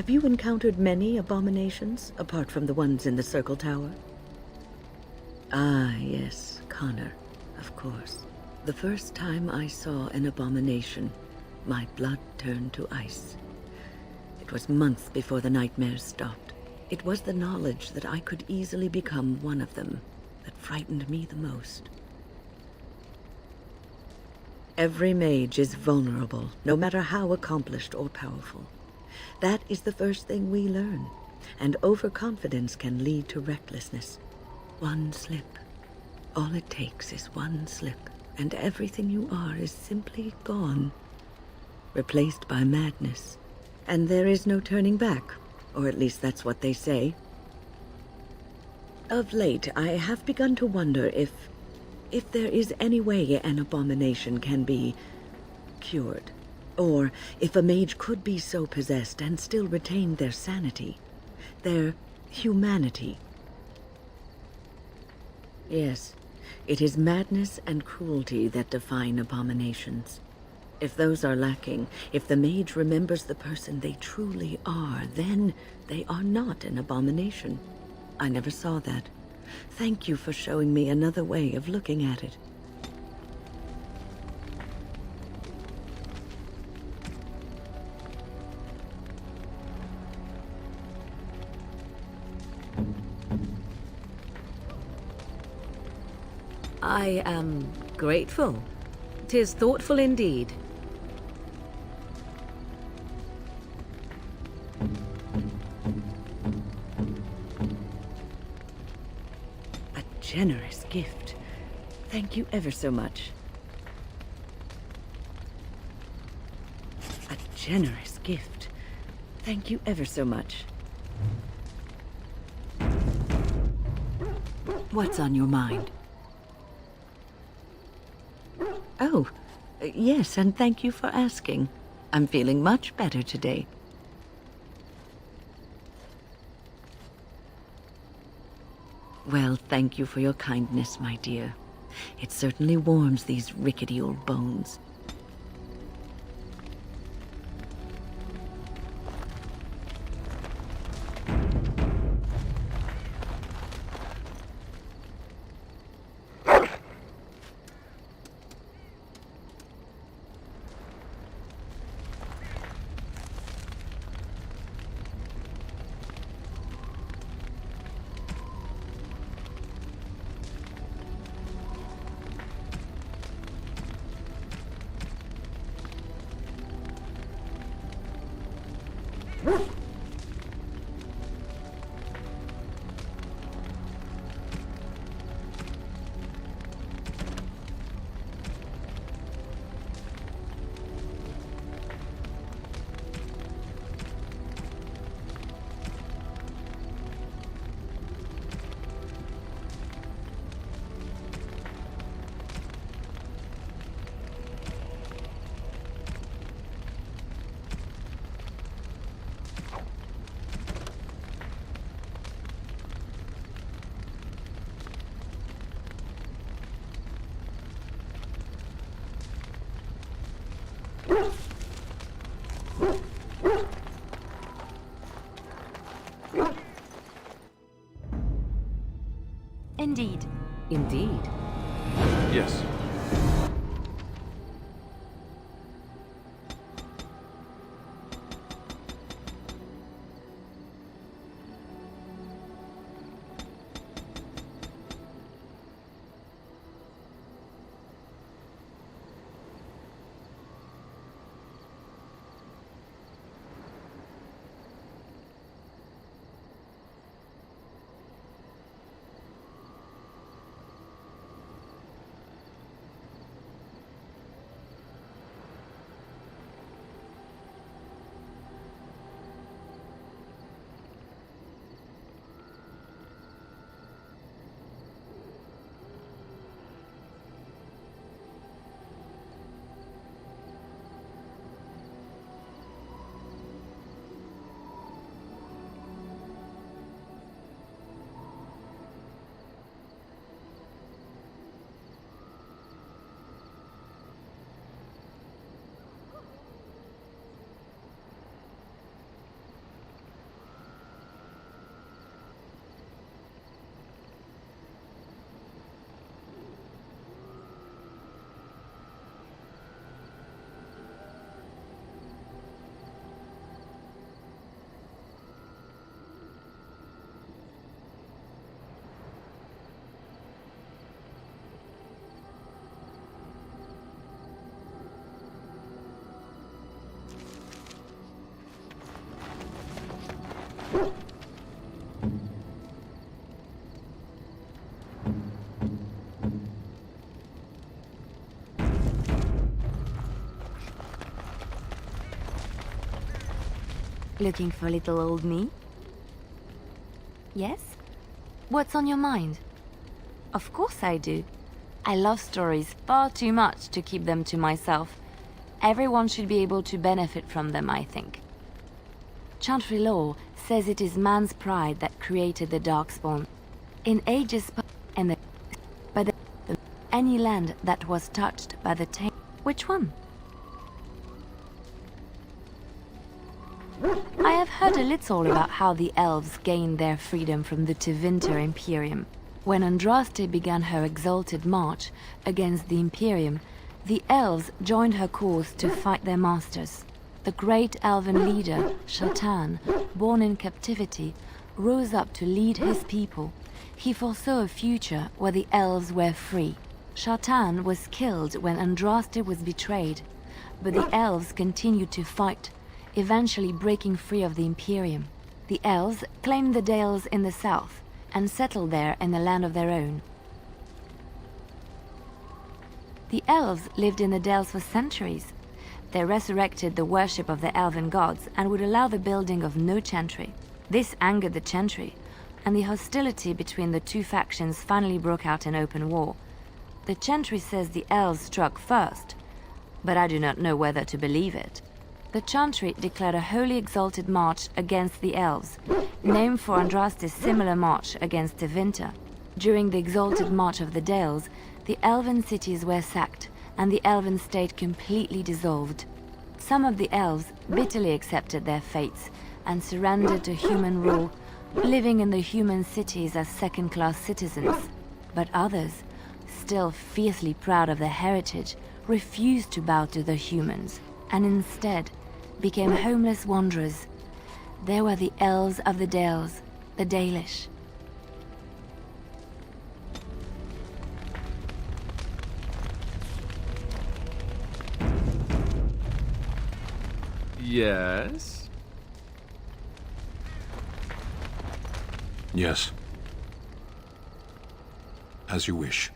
have you encountered many abominations, apart from the ones in the Circle Tower? Ah, yes, Connor, of course. The first time I saw an abomination, my blood turned to ice. It was months before the nightmares stopped. It was the knowledge that I could easily become one of them that frightened me the most. Every mage is vulnerable, no matter how accomplished or powerful. That is the first thing we learn, and overconfidence can lead to recklessness. One slip. All it takes is one slip, and everything you are is simply gone, replaced by madness. And there is no turning back, or at least that's what they say. Of late, I have begun to wonder if there is any way an abomination can be cured, or if a mage could be so possessed and still retain their sanity, their humanity. Yes, it is madness and cruelty that define abominations. If those are lacking, if the mage remembers the person they truly are, then they are not an abomination. I never saw that. Thank you for showing me another way of looking at it. I am grateful. 'Tis thoughtful indeed. A generous gift. Thank you ever so much. A generous gift. Thank you ever so much. What's on your mind? Oh, yes, and thank you for asking. I'm feeling much better today. Well, thank you for your kindness, my dear. It certainly warms these rickety old bones. Indeed. Indeed. Yes. Looking for little old me? Yes? What's on your mind? Of course I do. I love stories far too much to keep them to myself. Everyone should be able to benefit from them, I think. Chantry lore says it is man's pride that created the Darkspawn. In ages past, and any land that was touched by the taint. Which one? I have heard a little about how the elves gained their freedom from the Tevinter Imperium. When Andraste began her exalted march against the Imperium, the elves joined her cause to fight their masters. The great elven leader, Shatan, born in captivity, rose up to lead his people. He foresaw a future where the elves were free. Shatan was killed when Andraste was betrayed, but the elves continued to fight, eventually breaking free of the Imperium. The elves claimed the Dales in the south and settled there in a land of their own. The elves lived in the Dales for centuries. They resurrected the worship of the elven gods and would allow the building of no chantry. This angered the chantry, and the hostility between the two factions finally broke out in open war. The chantry says the elves struck first, but I do not know whether to believe it. The chantry declared a wholly exalted march against the elves, named for Andraste's similar march against Tevinter. During the exalted march of the Dales, the elven cities were sacked, and the elven state completely dissolved. Some of the elves bitterly accepted their fates and surrendered to human rule, living in the human cities as second-class citizens. But others, still fiercely proud of their heritage, refused to bow to the humans, and instead became homeless wanderers. They were the elves of the Dales, the Dalish. Yes? Yes. As you wish.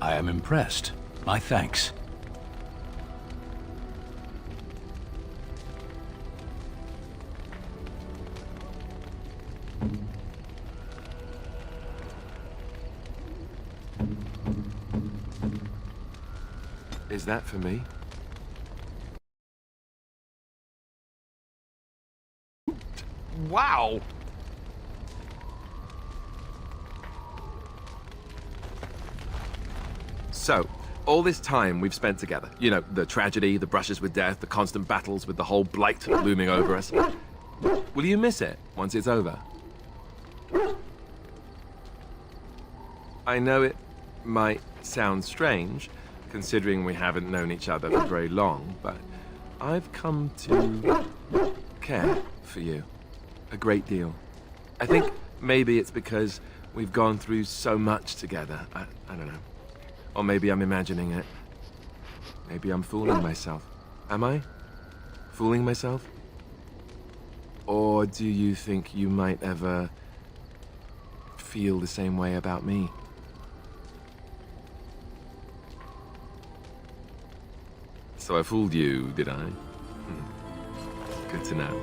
I am impressed. My thanks. Is that for me? Wow! So, all this time we've spent together, you know, the tragedy, the brushes with death, the constant battles with the whole blight looming over us. Will you miss it once it's over? I know it might sound strange, considering we haven't known each other for very long, but I've come to care for you a great deal. I think maybe it's because we've gone through so much together. I don't know. Or maybe I'm imagining it. Maybe I'm fooling myself. Am I? Fooling myself? Or do you think you might ever feel the same way about me? So I fooled you, did I? Good to know.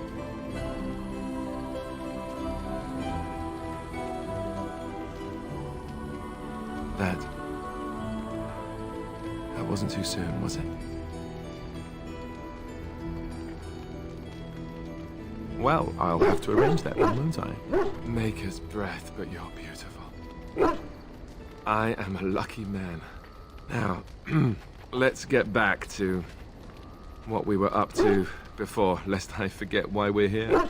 That wasn't too soon, was it? Well, I'll have to arrange that one, won't I? Maker's breath, but you're beautiful. I am a lucky man. Now, let's get back to what we were up to before, lest I forget why we're here.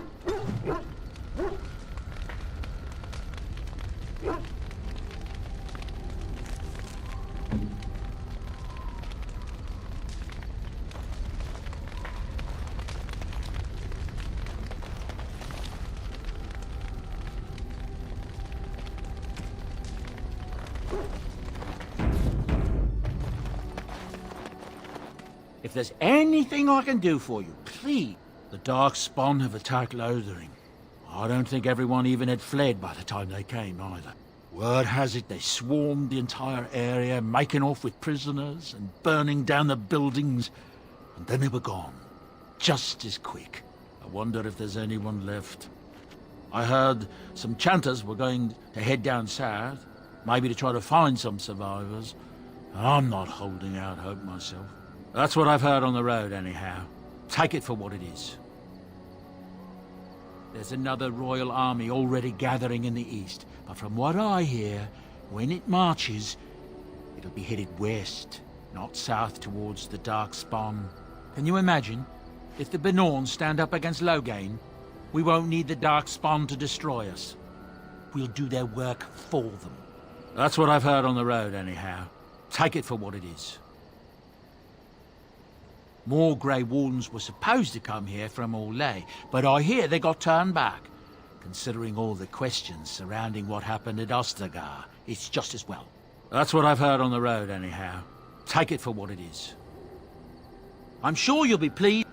If there's anything I can do for you, please. The Darkspawn have attacked Lothering. I don't think everyone even had fled by the time they came, either. Word has it they swarmed the entire area, making off with prisoners and burning down the buildings. And then they were gone. Just as quick. I wonder if there's anyone left. I heard some chanters were going to head down south, maybe to try to find some survivors. I'm not holding out hope myself. That's what I've heard on the road, anyhow. Take it for what it is. There's another royal army already gathering in the east, but from what I hear, when it marches, it'll be headed west, not south towards the Darkspawn. Can you imagine? If the Benorn stand up against Loghain, we won't need the Darkspawn to destroy us. We'll do their work for them. That's what I've heard on the road, anyhow. Take it for what it is. More Grey Wardens were supposed to come here from Orlais, but I hear they got turned back. Considering all the questions surrounding what happened at Ostagar, it's just as well. That's what I've heard on the road, anyhow. Take it for what it is. I'm sure you'll be pleased.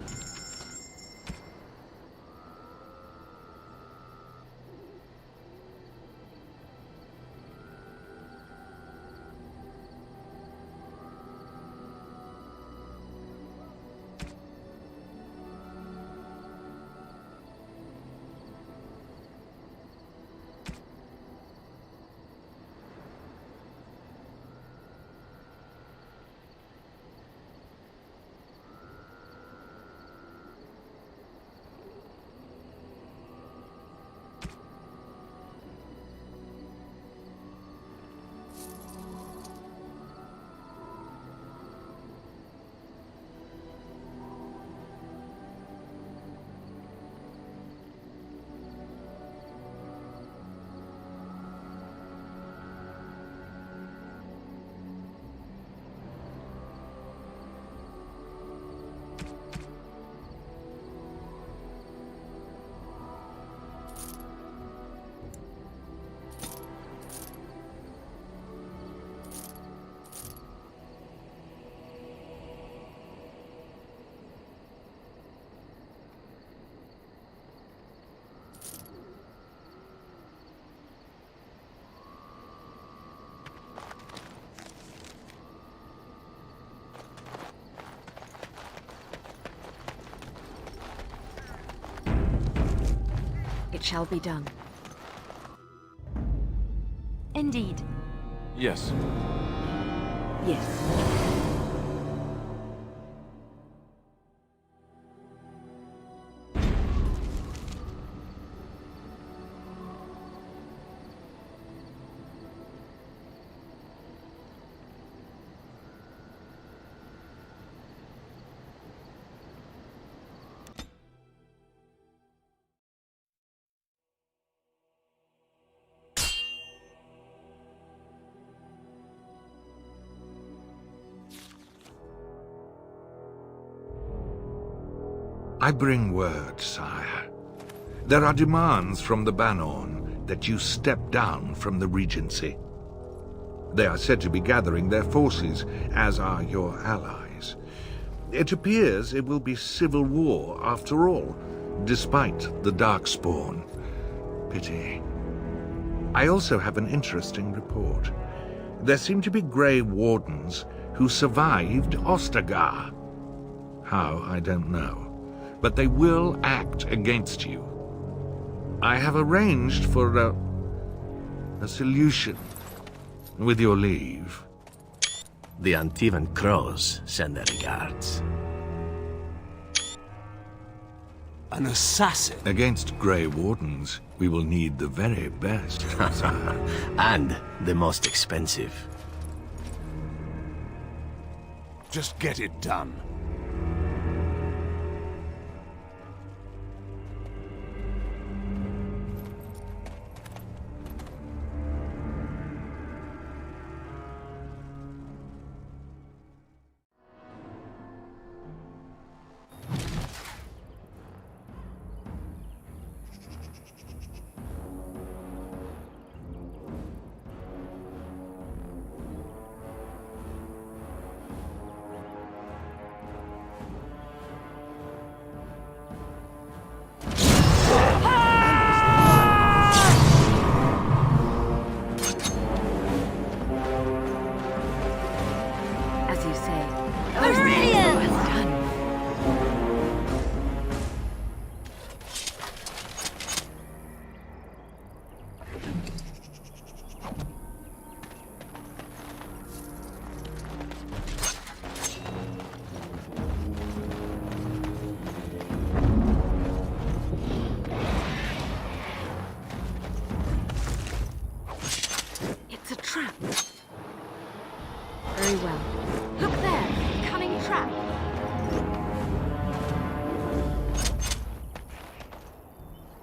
It shall be done. Indeed. Yes. Yes. I bring word, sire. There are demands from the Banorn that you step down from the Regency. They are said to be gathering their forces, as are your allies. It appears it will be civil war after all, despite the Darkspawn. Pity. I also have an interesting report. There seem to be Grey Wardens who survived Ostagar. How, I don't know. But they will act against you. I have arranged for a solution, with your leave. The Antivan Crows send their regards. An assassin? Against Grey Wardens, we will need the very best, sire. And the most expensive. Just get it done.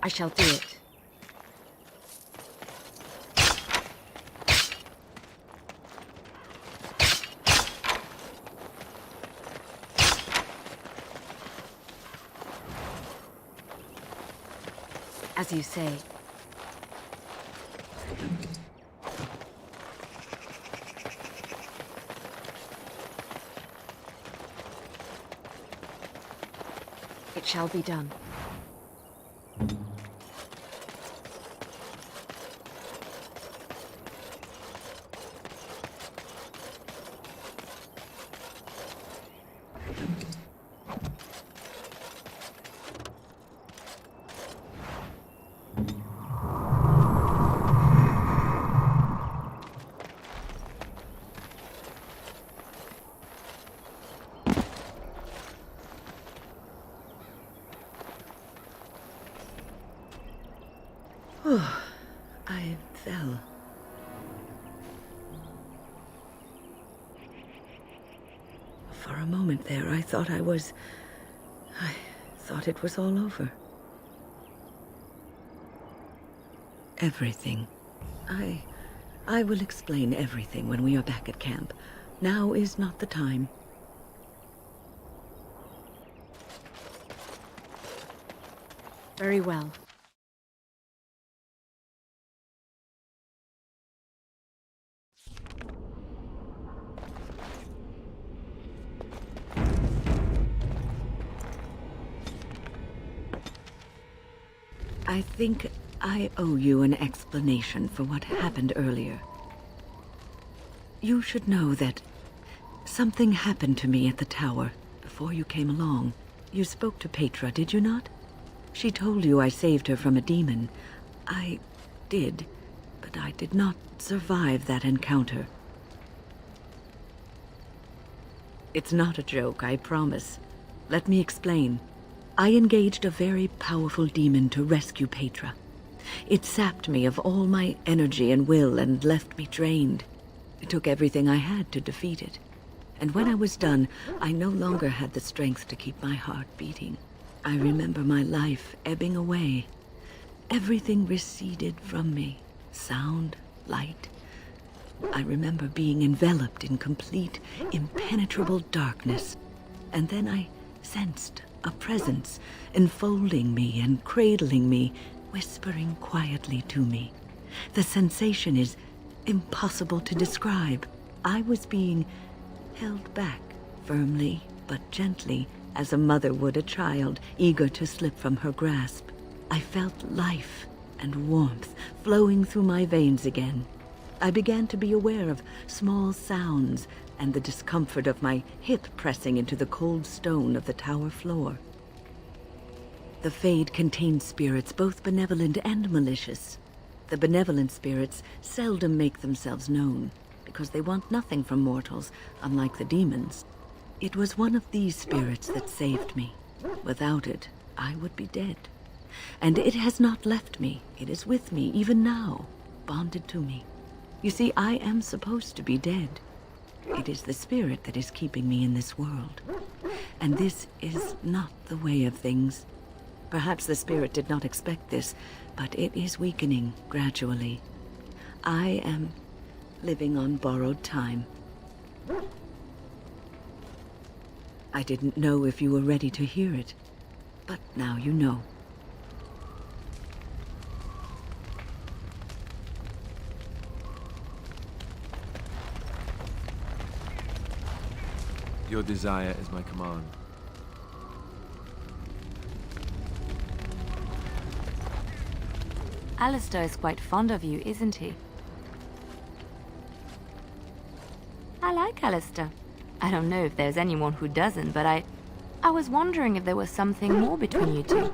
I shall do it. As you say. It shall be done. Oh, I fell. For a moment there, I thought it was all over. Everything. I will explain everything when we are back at camp. Now is not the time. Very well. I think I owe you an explanation for what happened earlier. You should know that something happened to me at the tower before you came along. You spoke to Petra, did you not? She told you I saved her from a demon. I did, but I did not survive that encounter. It's not a joke, I promise. Let me explain. I engaged a very powerful demon to rescue Petra. It sapped me of all my energy and will and left me drained. It took everything I had to defeat it. And when I was done, I no longer had the strength to keep my heart beating. I remember my life ebbing away. Everything receded from me. Sound, light. I remember being enveloped in complete, impenetrable darkness. And then I sensed a presence enfolding me and cradling me, whispering quietly to me. The sensation is impossible to describe. I was being held back, firmly but gently, as a mother would a child, eager to slip from her grasp. I felt life and warmth flowing through my veins again. I began to be aware of small sounds and the discomfort of my hip pressing into the cold stone of the tower floor. The Fade contains spirits both benevolent and malicious. The benevolent spirits seldom make themselves known, because they want nothing from mortals, unlike the demons. It was one of these spirits that saved me. Without it, I would be dead. And it has not left me. It is with me, even now, bonded to me. You see, I am supposed to be dead. It is the spirit that is keeping me in this world. And this is not the way of things. Perhaps the spirit did not expect this, but it is weakening gradually. I am living on borrowed time. I didn't know if you were ready to hear it, but now you know. Your desire is my command. Alistair is quite fond of you, isn't he? I like Alistair. I don't know if there's anyone who doesn't, but I was wondering if there was something more between you two.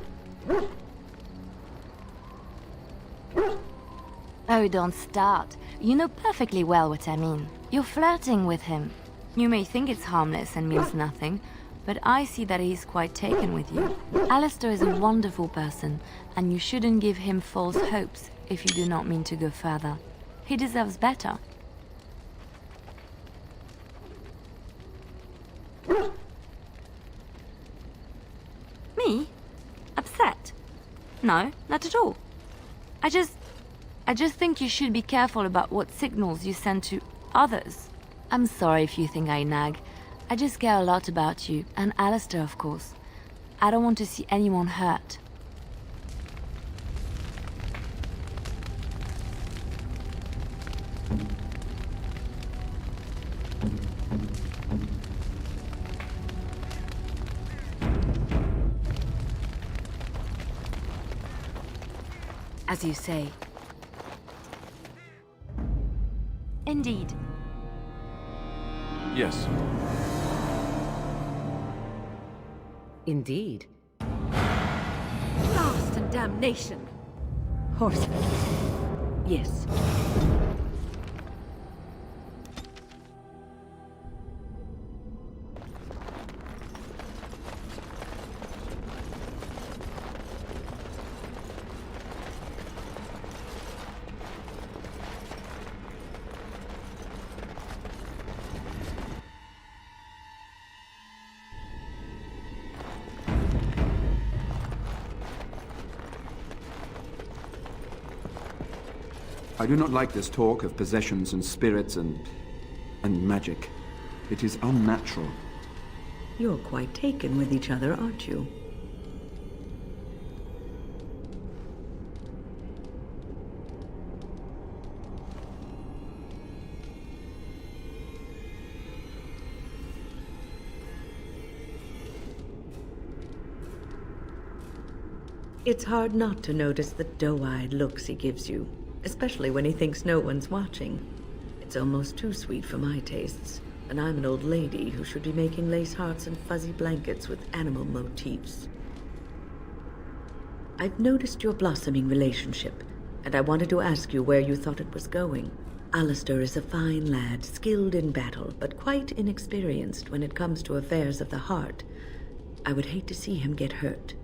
Oh, don't start. You know perfectly well what I mean. You're flirting with him. You may think it's harmless and means nothing, but I see that he's quite taken with you. Alistair is a wonderful person, and you shouldn't give him false hopes if you do not mean to go further. He deserves better. Me? Upset? No, not at all. I just think you should be careful about what signals you send to others. I'm sorry if you think I nag. I just care a lot about you, and Alistair, of course. I don't want to see anyone hurt. As you say. Indeed. Yes. Indeed. Blast and damnation! Horsemen. Yes. I do not like this talk of possessions and spirits and magic. It is unnatural. You're quite taken with each other, aren't you? It's hard not to notice the doe-eyed looks he gives you, especially when he thinks no one's watching. It's almost too sweet for my tastes, and I'm an old lady who should be making lace hearts and fuzzy blankets with animal motifs. I've noticed your blossoming relationship, and I wanted to ask you where you thought it was going. Alistair is a fine lad, skilled in battle, but quite inexperienced when it comes to affairs of the heart. I would hate to see him get hurt.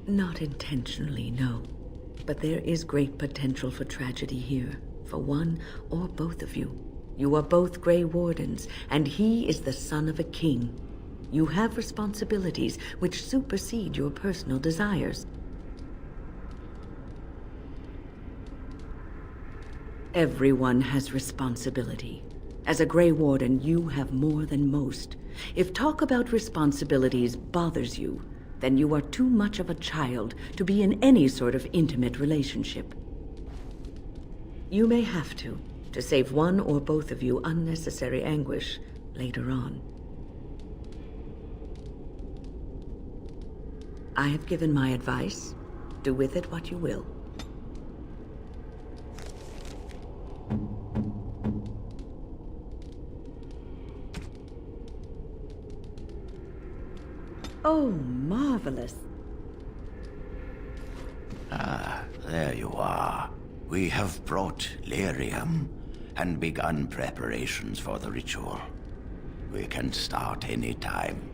Not intentionally, no. But there is great potential for tragedy here, for one or both of you. You are both Grey Wardens, and he is the son of a king. You have responsibilities which supersede your personal desires. Everyone has responsibility. As a Grey Warden, you have more than most. If talk about responsibilities bothers you, then you are too much of a child to be in any sort of intimate relationship. You may have to save one or both of you unnecessary anguish later on. I have given my advice. Do with it what you will. Oh, marvelous. Ah, there you are. We have brought lyrium and begun preparations for the ritual. We can start any time.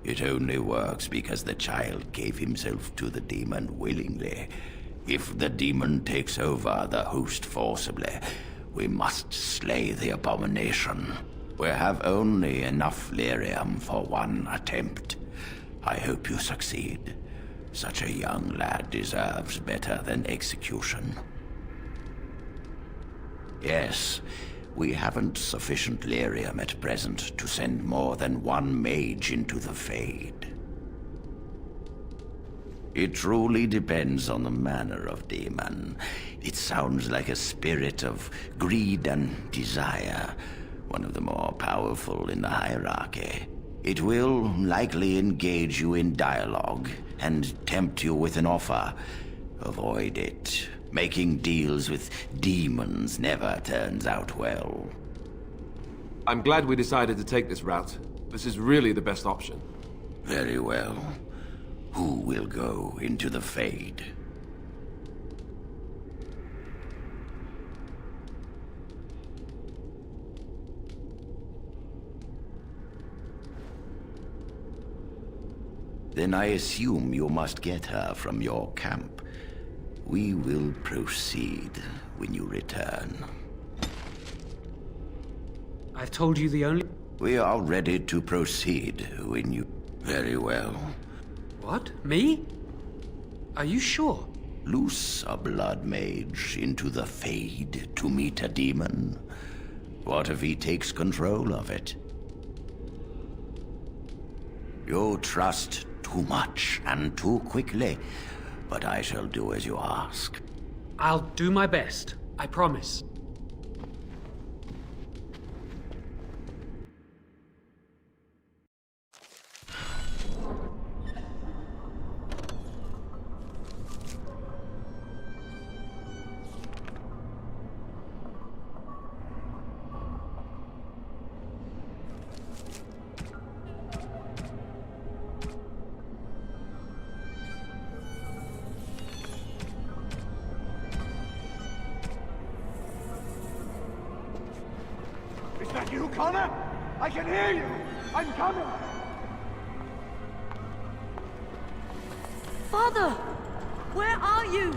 It only works because the child gave himself to the demon willingly. If the demon takes over the host forcibly, we must slay the abomination. We have only enough lyrium for one attempt. I hope you succeed. Such a young lad deserves better than execution. Yes, we haven't sufficient lyrium at present to send more than one mage into the Fade. It truly depends on the manner of demon. It sounds like a spirit of greed and desire, one of the more powerful in the hierarchy. It will likely engage you in dialogue and tempt you with an offer. Avoid it. Making deals with demons never turns out well. I'm glad we decided to take this route. This is really the best option. Very well. Who will go into the Fade? Then I assume you must get her from your camp. We will proceed when you return. I've told you the only... We are ready to proceed when you... Very well. What? Me? Are you sure? Loose a blood mage into the Fade to meet a demon. What if he takes control of it? You trust too much and too quickly, but I shall do as you ask. I'll do my best. I promise. Is that you, Connor? I can hear you! I'm coming! Father! Where are you?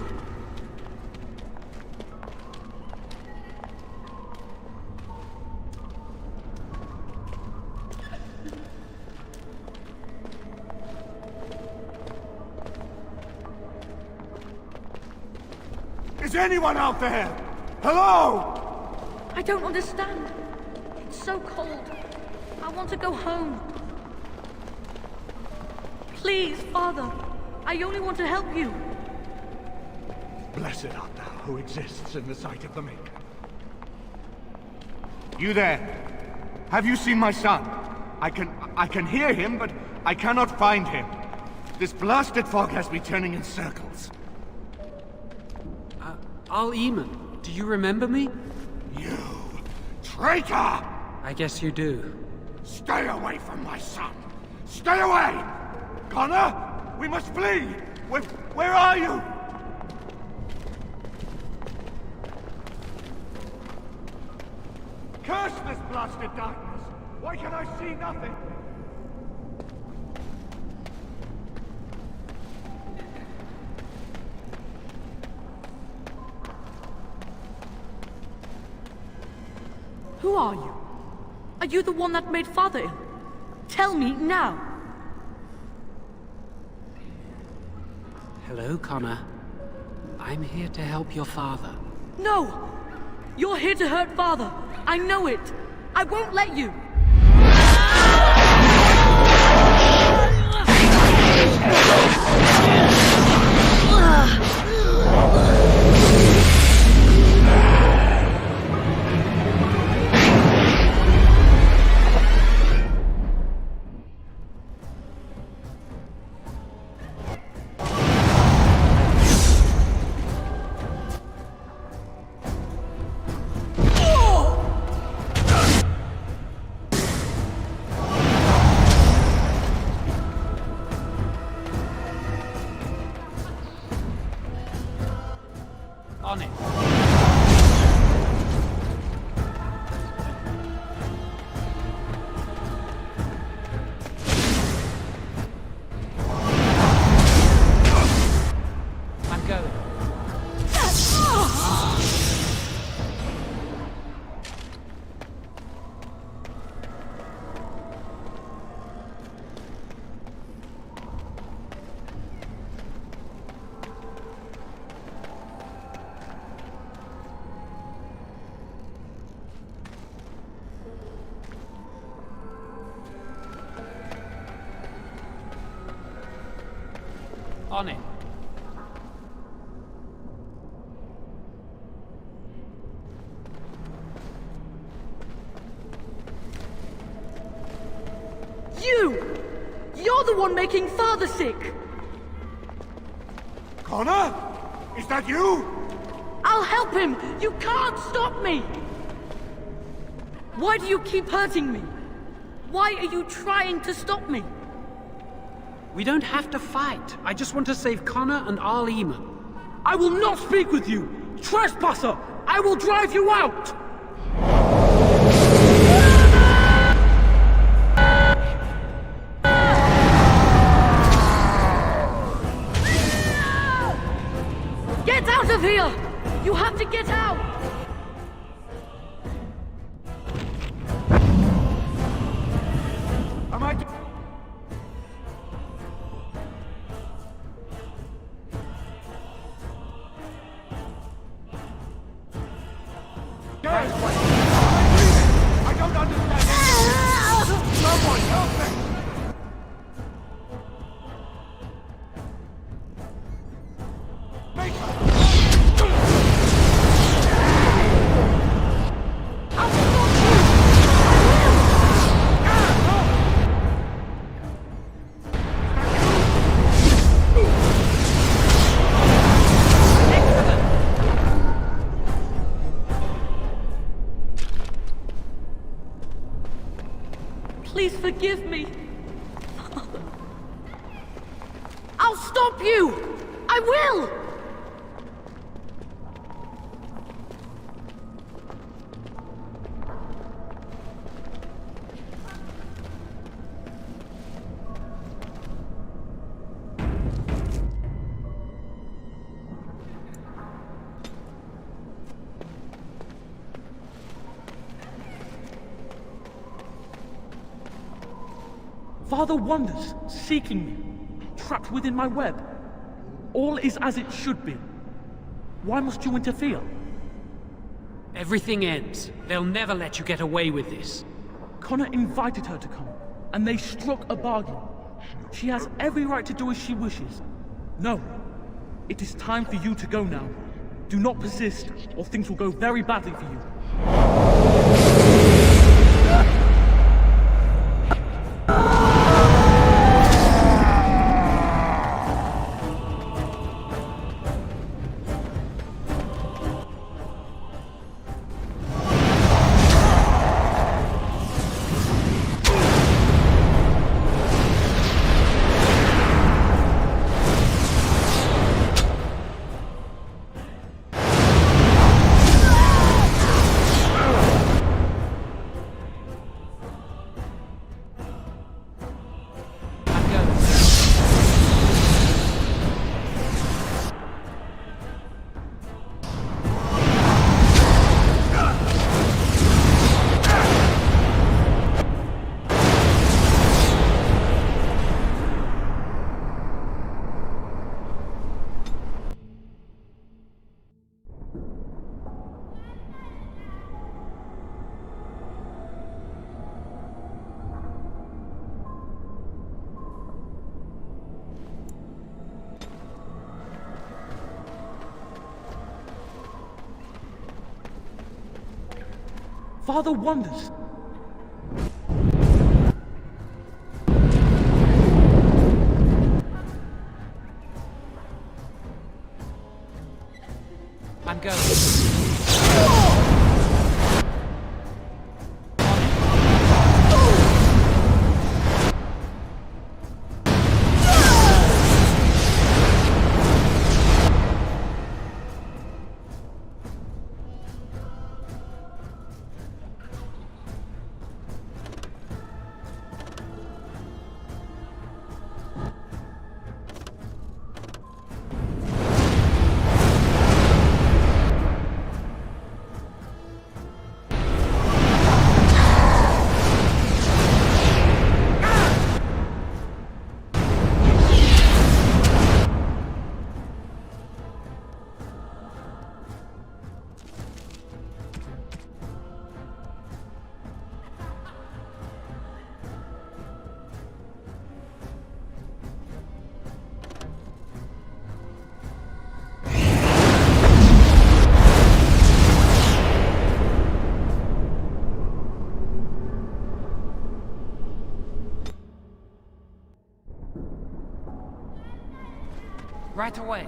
Is anyone out there? Hello? I don't understand. It's so cold. I want to go home. Please, Father. I only want to help you. Blessed art thou who exists in the sight of the Maker. You there? Have you seen my son? I can hear him, but I cannot find him. This blasted fog has me turning in circles. Al-Eamon, do you remember me? You traitor! I guess you do. Stay away from my son! Stay away! Connor, we must flee! Where are you? Curse this blasted darkness! Why can I see nothing? Who are you? Are you the one that made Father ill? Tell me now! Hello, Connor. I'm here to help your father. No! You're here to hurt Father! I know it! I won't let you! On it. I'm going. On it. You! You're the one making Father sick! Connor? Is that you? I'll help him! You can't stop me! Why do you keep hurting me? Why are you trying to stop me? We don't have to fight. I just want to save Connor and Al-Eamon. I will not speak with you! Trespasser! I will drive you out! Get out of here! You have to get out! scared! I don't understand anything! Someone help me! Please forgive me. I'll stop you! I will! Father wanders, seeking me, trapped within my web. All is as it should be. Why must you interfere? Everything ends. They'll never let you get away with this. Connor invited her to come, and they struck a bargain. She has every right to do as she wishes. No, it is time for you to go now. Do not persist, or things will go very badly for you. Father wonders. I'm going. Right away.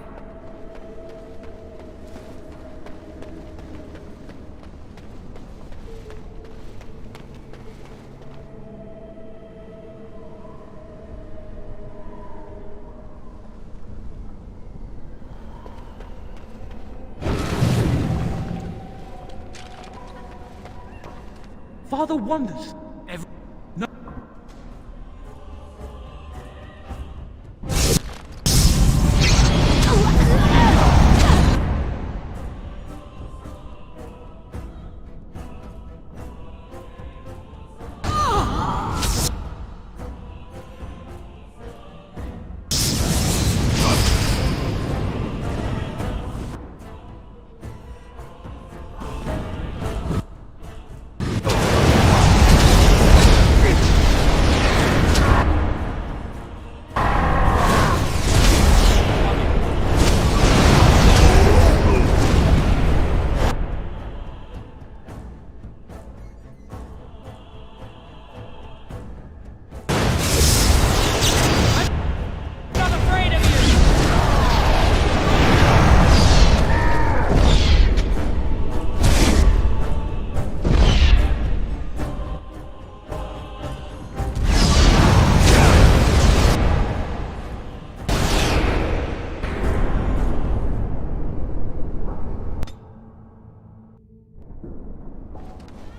Father wonders. No.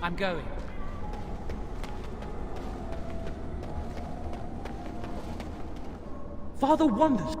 I'm going. Father wonders.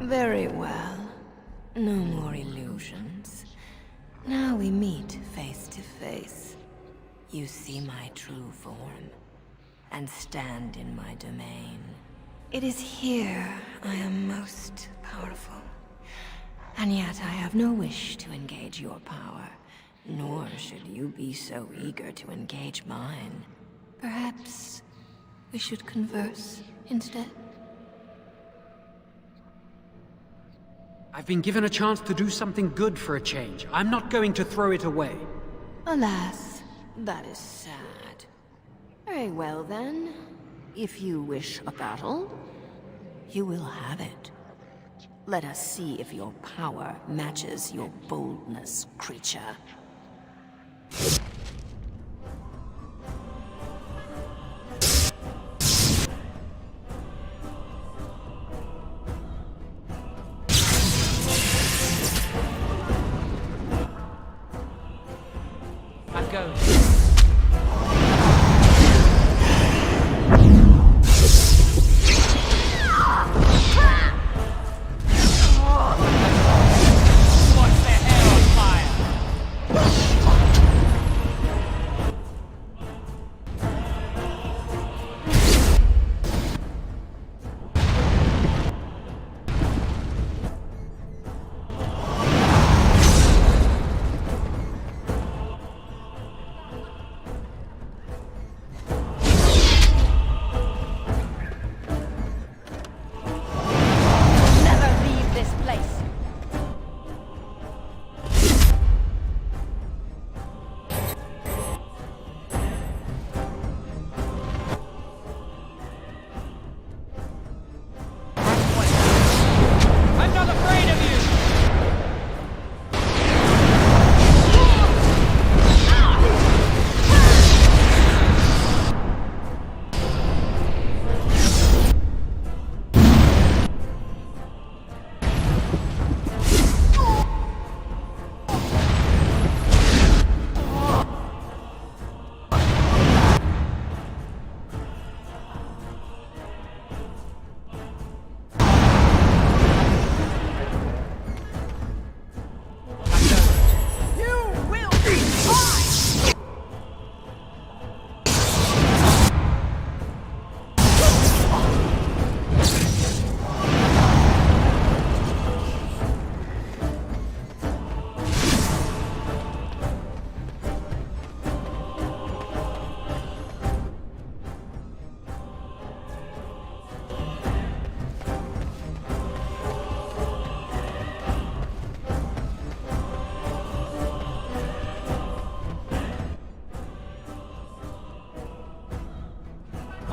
Very well. No more illusions. Now we meet face to face. You see my true form, and stand in my domain. It is here I am most powerful. And yet I have no wish to engage your power, nor should you be so eager to engage mine. Perhaps we should converse instead? I've been given a chance to do something good for a change. I'm not going to throw it away. Alas, that is sad. Very well then. If you wish a battle, you will have it. Let us see if your power matches your boldness, creature. I'm going.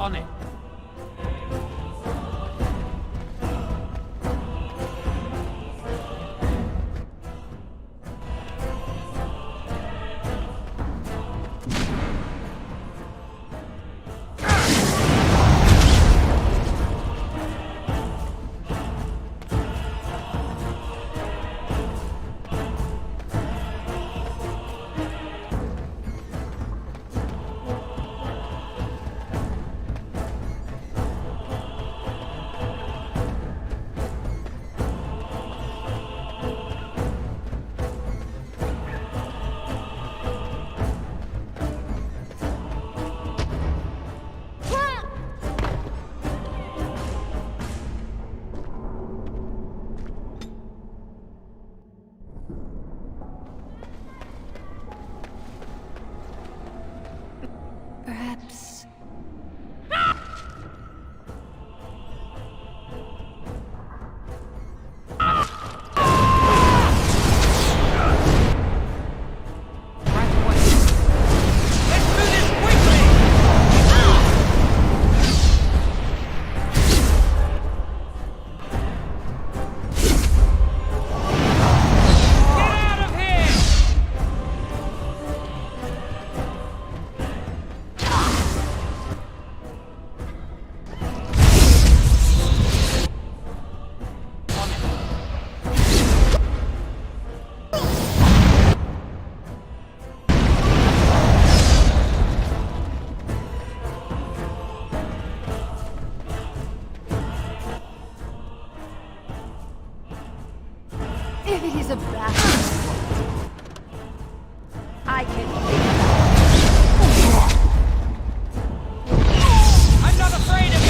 On it. Perhaps... If it is a battle, I can live. I'm not afraid of you!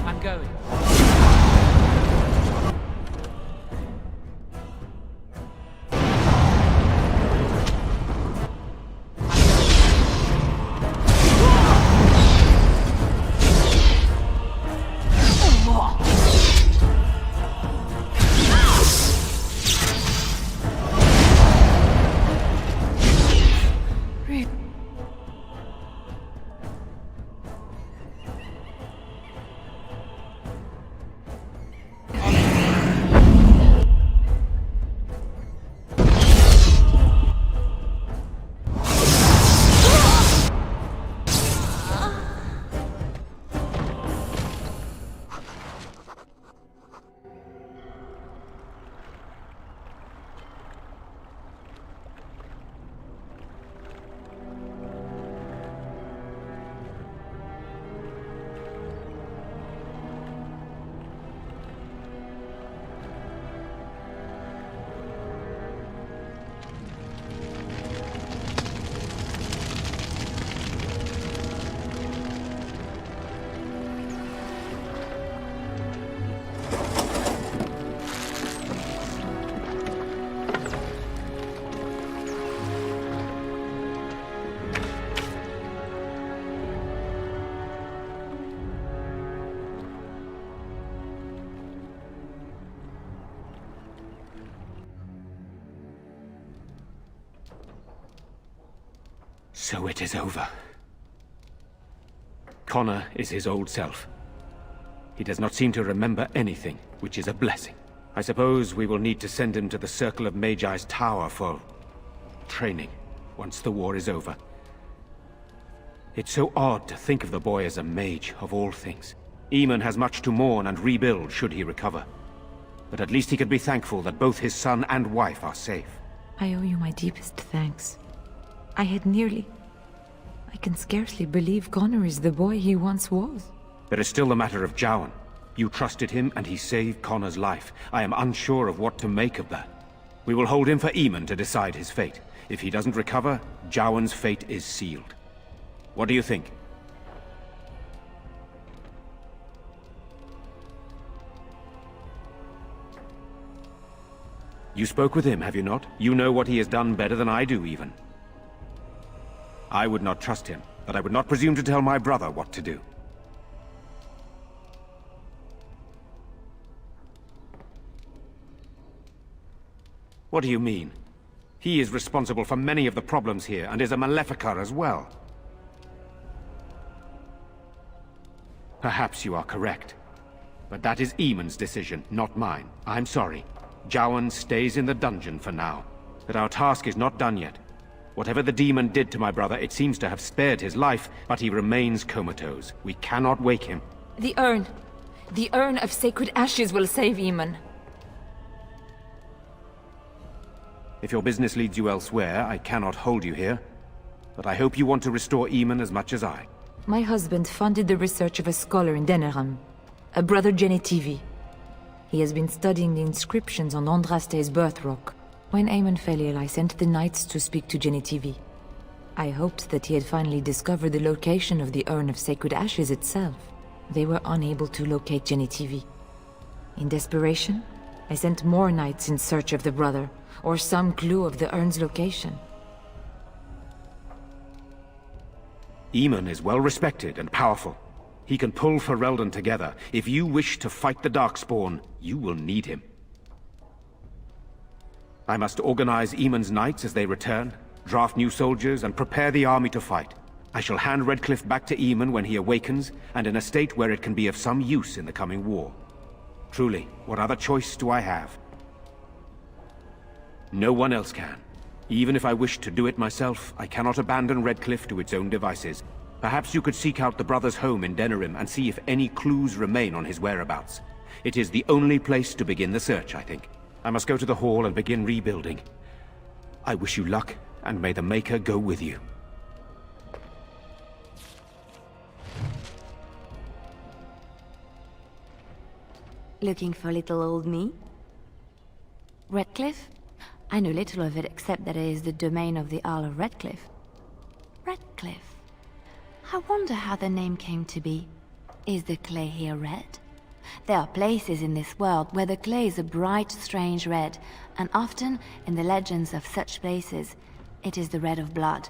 I'm going. So it is over. Connor is his old self. He does not seem to remember anything, which is a blessing. I suppose we will need to send him to the Circle of Magi's tower for training, once the war is over. It's so odd to think of the boy as a mage, of all things. Eamon has much to mourn and rebuild should he recover. But at least he can be thankful that both his son and wife are safe. I owe you my deepest thanks. I can scarcely believe Connor is the boy he once was. There is still the matter of Jowan. You trusted him and he saved Connor's life. I am unsure of what to make of that. We will hold him for Eamon to decide his fate. If he doesn't recover, Jowan's fate is sealed. What do you think? You spoke with him, have you not? You know what he has done better than I do, even. I would not trust him, but I would not presume to tell my brother what to do. What do you mean? He is responsible for many of the problems here, and is a Maleficar as well. Perhaps you are correct. But that is Eamon's decision, not mine. I'm sorry. Jowan stays in the dungeon for now. But our task is not done yet. Whatever the demon did to my brother, it seems to have spared his life, but he remains comatose. We cannot wake him. The urn. The urn of sacred ashes will save Eamon. If your business leads you elsewhere, I cannot hold you here. But I hope you want to restore Eamon as much as I. My husband funded the research of a scholar in Denerim, a brother Genetivi. He has been studying the inscriptions on Andraste's birth rock. When Eamon fell ill, I sent the knights to speak to Genetivi. I hoped that he had finally discovered the location of the urn of sacred ashes itself. They were unable to locate Genetivi. In desperation, I sent more knights in search of the brother, or some clue of the urn's location. Eamon is well respected and powerful. He can pull Ferelden together. If you wish to fight the Darkspawn, you will need him. I must organize Eamon's knights as they return, draft new soldiers, and prepare the army to fight. I shall hand Redcliffe back to Eamon when he awakens, and in a state where it can be of some use in the coming war. Truly, what other choice do I have? No one else can. Even if I wish to do it myself, I cannot abandon Redcliffe to its own devices. Perhaps you could seek out the brother's home in Denerim and see if any clues remain on his whereabouts. It is the only place to begin the search, I think. I must go to the hall and begin rebuilding. I wish you luck, and may the Maker go with you. Looking for little old me? Redcliffe? I know little of it except that it is the domain of the Earl of Redcliffe. Redcliffe? I wonder how the name came to be. Is the clay here red? There are places in this world where the clay is a bright, strange red, and often, in the legends of such places, it is the red of blood.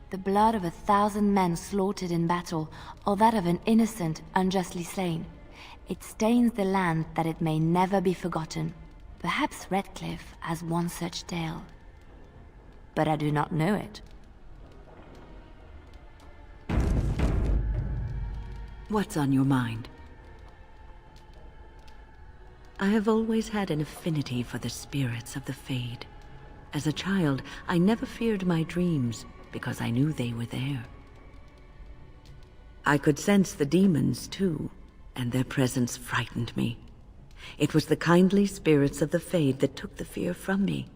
The blood of 1,000 men slaughtered in battle, or that of an innocent, unjustly slain. It stains the land that it may never be forgotten. Perhaps Redcliffe has one such tale. But I do not know it. What's on your mind? I have always had an affinity for the spirits of the Fade. As a child, I never feared my dreams because I knew they were there. I could sense the demons, too, and their presence frightened me. It was the kindly spirits of the Fade that took the fear from me.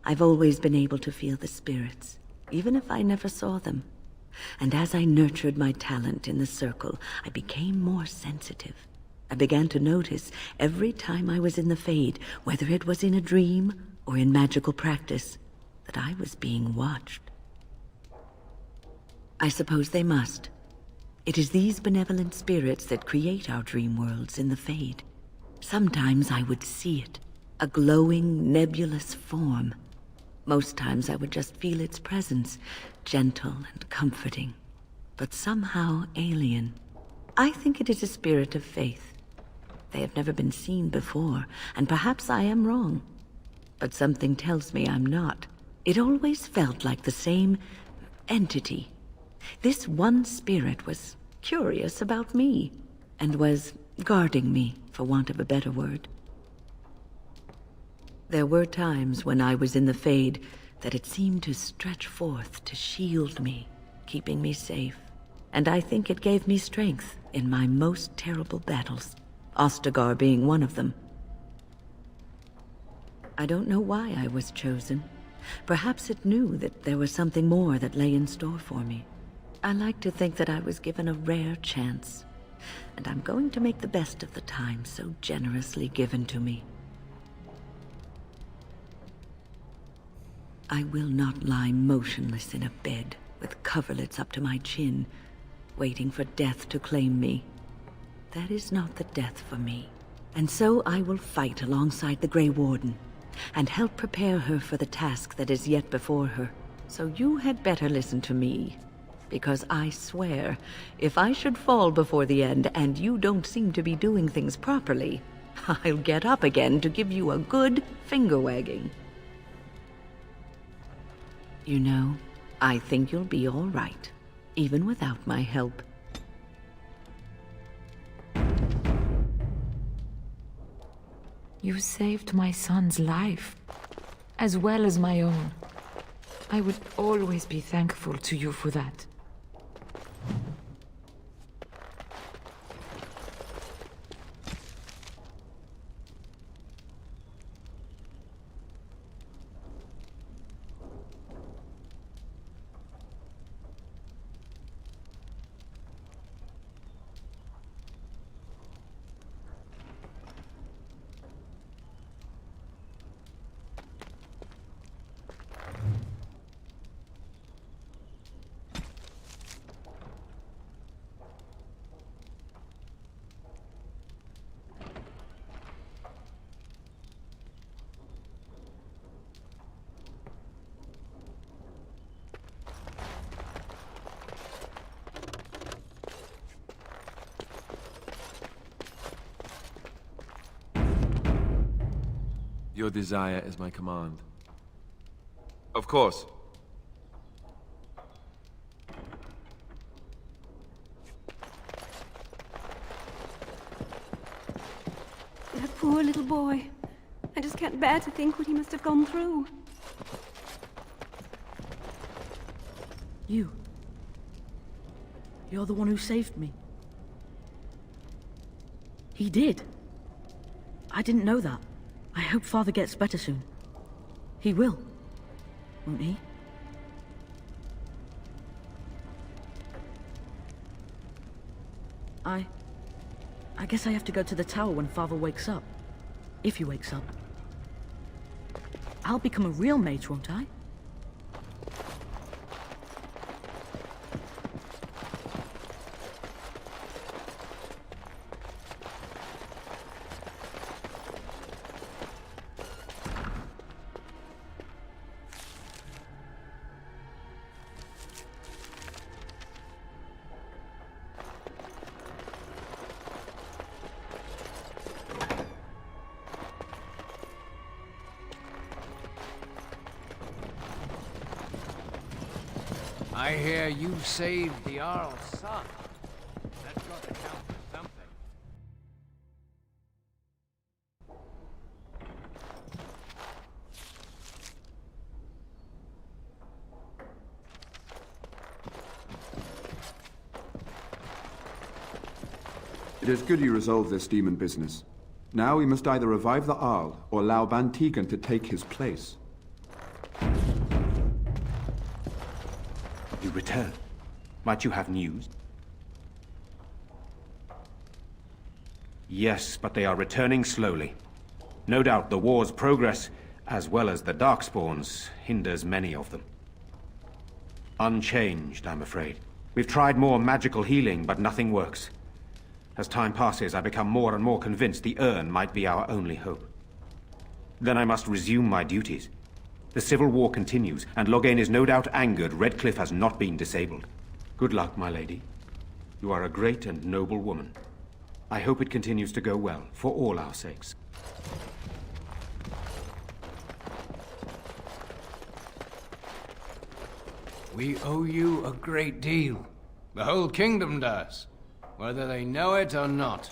I've always been able to feel the spirits, even if I never saw them. And as I nurtured my talent in the circle, I became more sensitive. I began to notice every time I was in the Fade, whether it was in a dream or in magical practice, that I was being watched. I suppose they must. It is these benevolent spirits that create our dream worlds in the Fade. Sometimes I would see it, a glowing, nebulous form. Most times I would just feel its presence, gentle and comforting, but somehow alien. I think it is a spirit of faith. They have never been seen before, and perhaps I am wrong. But something tells me I'm not. It always felt like the same entity. This one spirit was curious about me, and was guarding me, for want of a better word. There were times when I was in the Fade that it seemed to stretch forth to shield me, keeping me safe. And I think it gave me strength in my most terrible battles, Ostagar being one of them. I don't know why I was chosen. Perhaps it knew that there was something more that lay in store for me. I like to think that I was given a rare chance, and I'm going to make the best of the time so generously given to me. I will not lie motionless in a bed with coverlets up to my chin, waiting for death to claim me. That is not the death for me. And so I will fight alongside the Grey Warden, and help prepare her for the task that is yet before her. So you had better listen to me, because I swear, if I should fall before the end and you don't seem to be doing things properly, I'll get up again to give you a good finger-wagging. You know, I think you'll be all right, even without my help. You saved my son's life, as well as my own. I would always be thankful to you for that. Your desire is my command. Of course. That poor little boy. I just can't bear to think what he must have gone through. You're the one who saved me. He did. I didn't know that. I hope Father gets better soon. He will, won't he? I guess I have to go to the tower when Father wakes up. If he wakes up. I'll become a real mage, won't I? I hear you saved the Jarl's son. That's got to count for something. It is good you resolved this demon business. Now we must either revive the Jarl or allow Ban Tegan to take his place. You return. Might you have news? Yes, but they are returning slowly. No doubt the war's progress, as well as the Darkspawns, hinders many of them. Unchanged, I'm afraid. We've tried more magical healing, but nothing works. As time passes, I become more and more convinced the urn might be our only hope. Then I must resume my duties. The civil war continues, and Loghain is no doubt angered Redcliffe has not been disabled. Good luck, my lady. You are a great and noble woman. I hope it continues to go well, for all our sakes. We owe you a great deal. The whole kingdom does, whether they know it or not.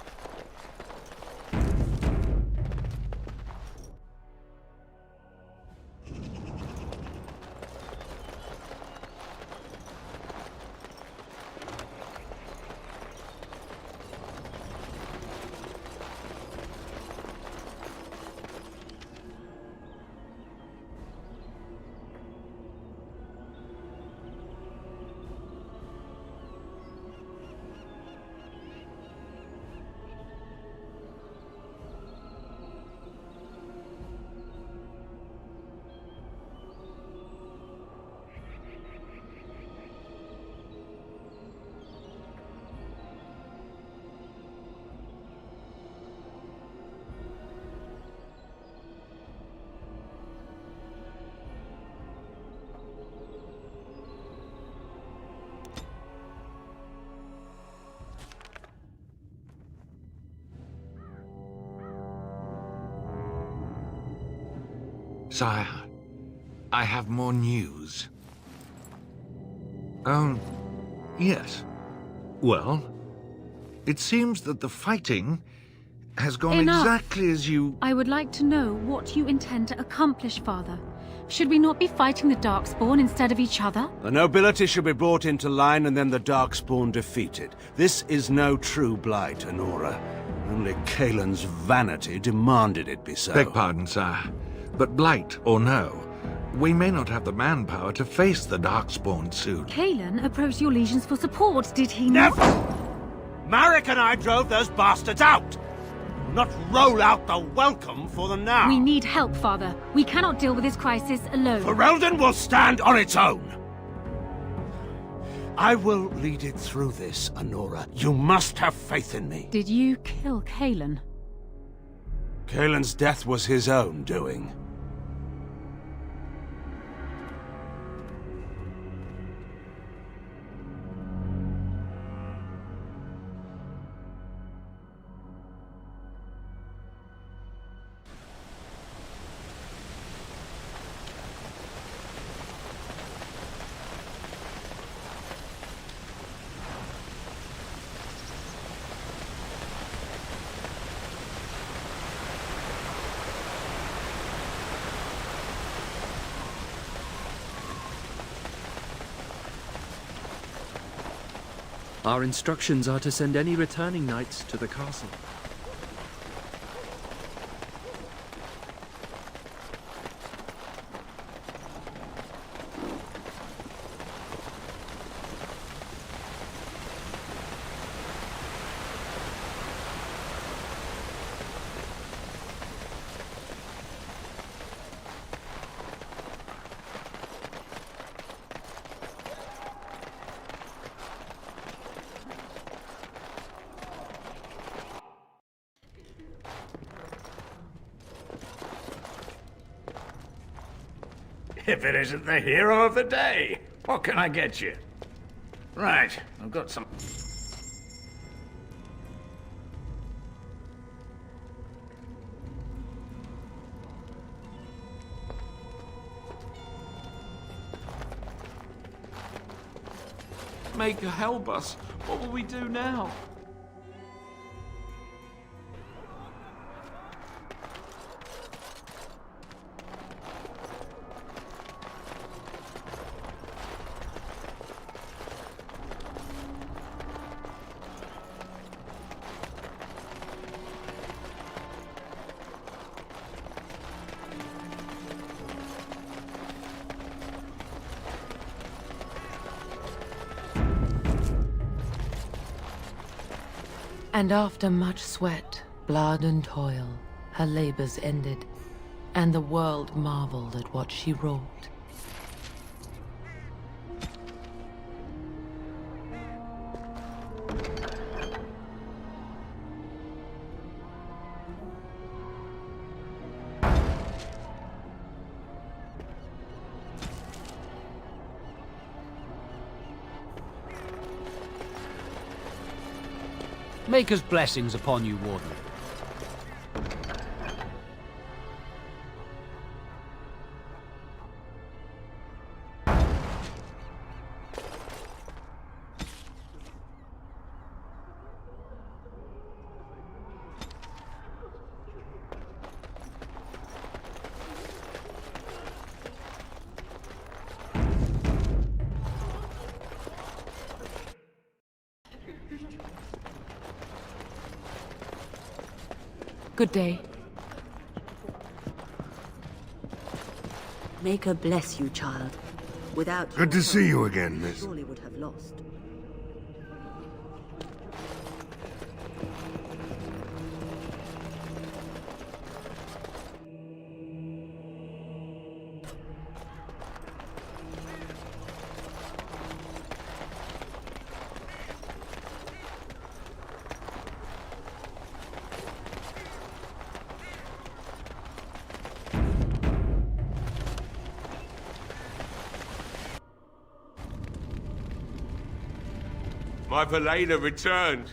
Sire, I have more news. Yes. Well, it seems that the fighting has gone Enough. exactly as you... I would like to know what you intend to accomplish, Father. Should we not be fighting the Darkspawn instead of each other? The nobility should be brought into line and then the Darkspawn defeated. This is no true blight, Anora. Only Kaelin's vanity demanded it be so. Beg pardon, sire. But blight or no, we may not have the manpower to face the Darkspawn soon. Kaelin approached your legions for support, did he not? Never! Marek and I drove those bastards out! Not roll out the welcome for them now! We need help, Father. We cannot deal with this crisis alone. Ferelden will stand on its own! I will lead it through this, Anora. You must have faith in me. Did you kill Kaelin? Kaelin's death was his own doing. Our instructions are to send any returning knights to the castle. If it isn't the hero of the day, what can I get you? Right, I've got some... Maker, help us. What will we do now? And after much sweat, blood and toil, her labors ended, and the world marveled at what she wrought. Maker's blessings upon you, Warden. Good day. Maker bless you, child. Without Good your to see help, you again, we miss. surely would have lost. My Valena returned.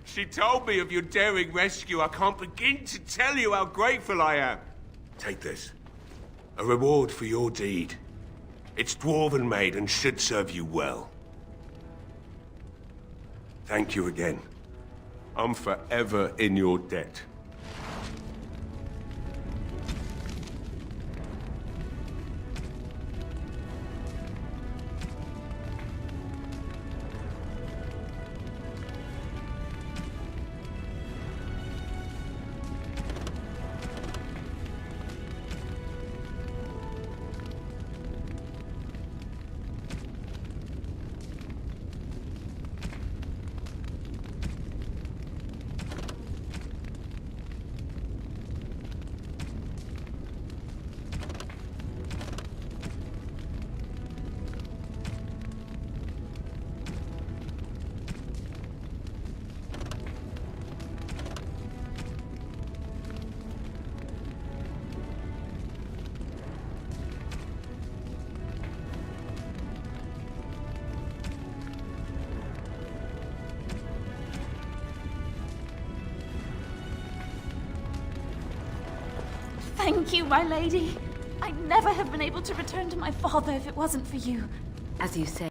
She told me of your daring rescue. I can't begin to tell you how grateful I am. Take this. A reward for your deed. It's dwarven made and should serve you well. Thank you again. I'm forever in your debt. Thank you, my lady. I'd never have been able to return to my father if it wasn't for you. As you say.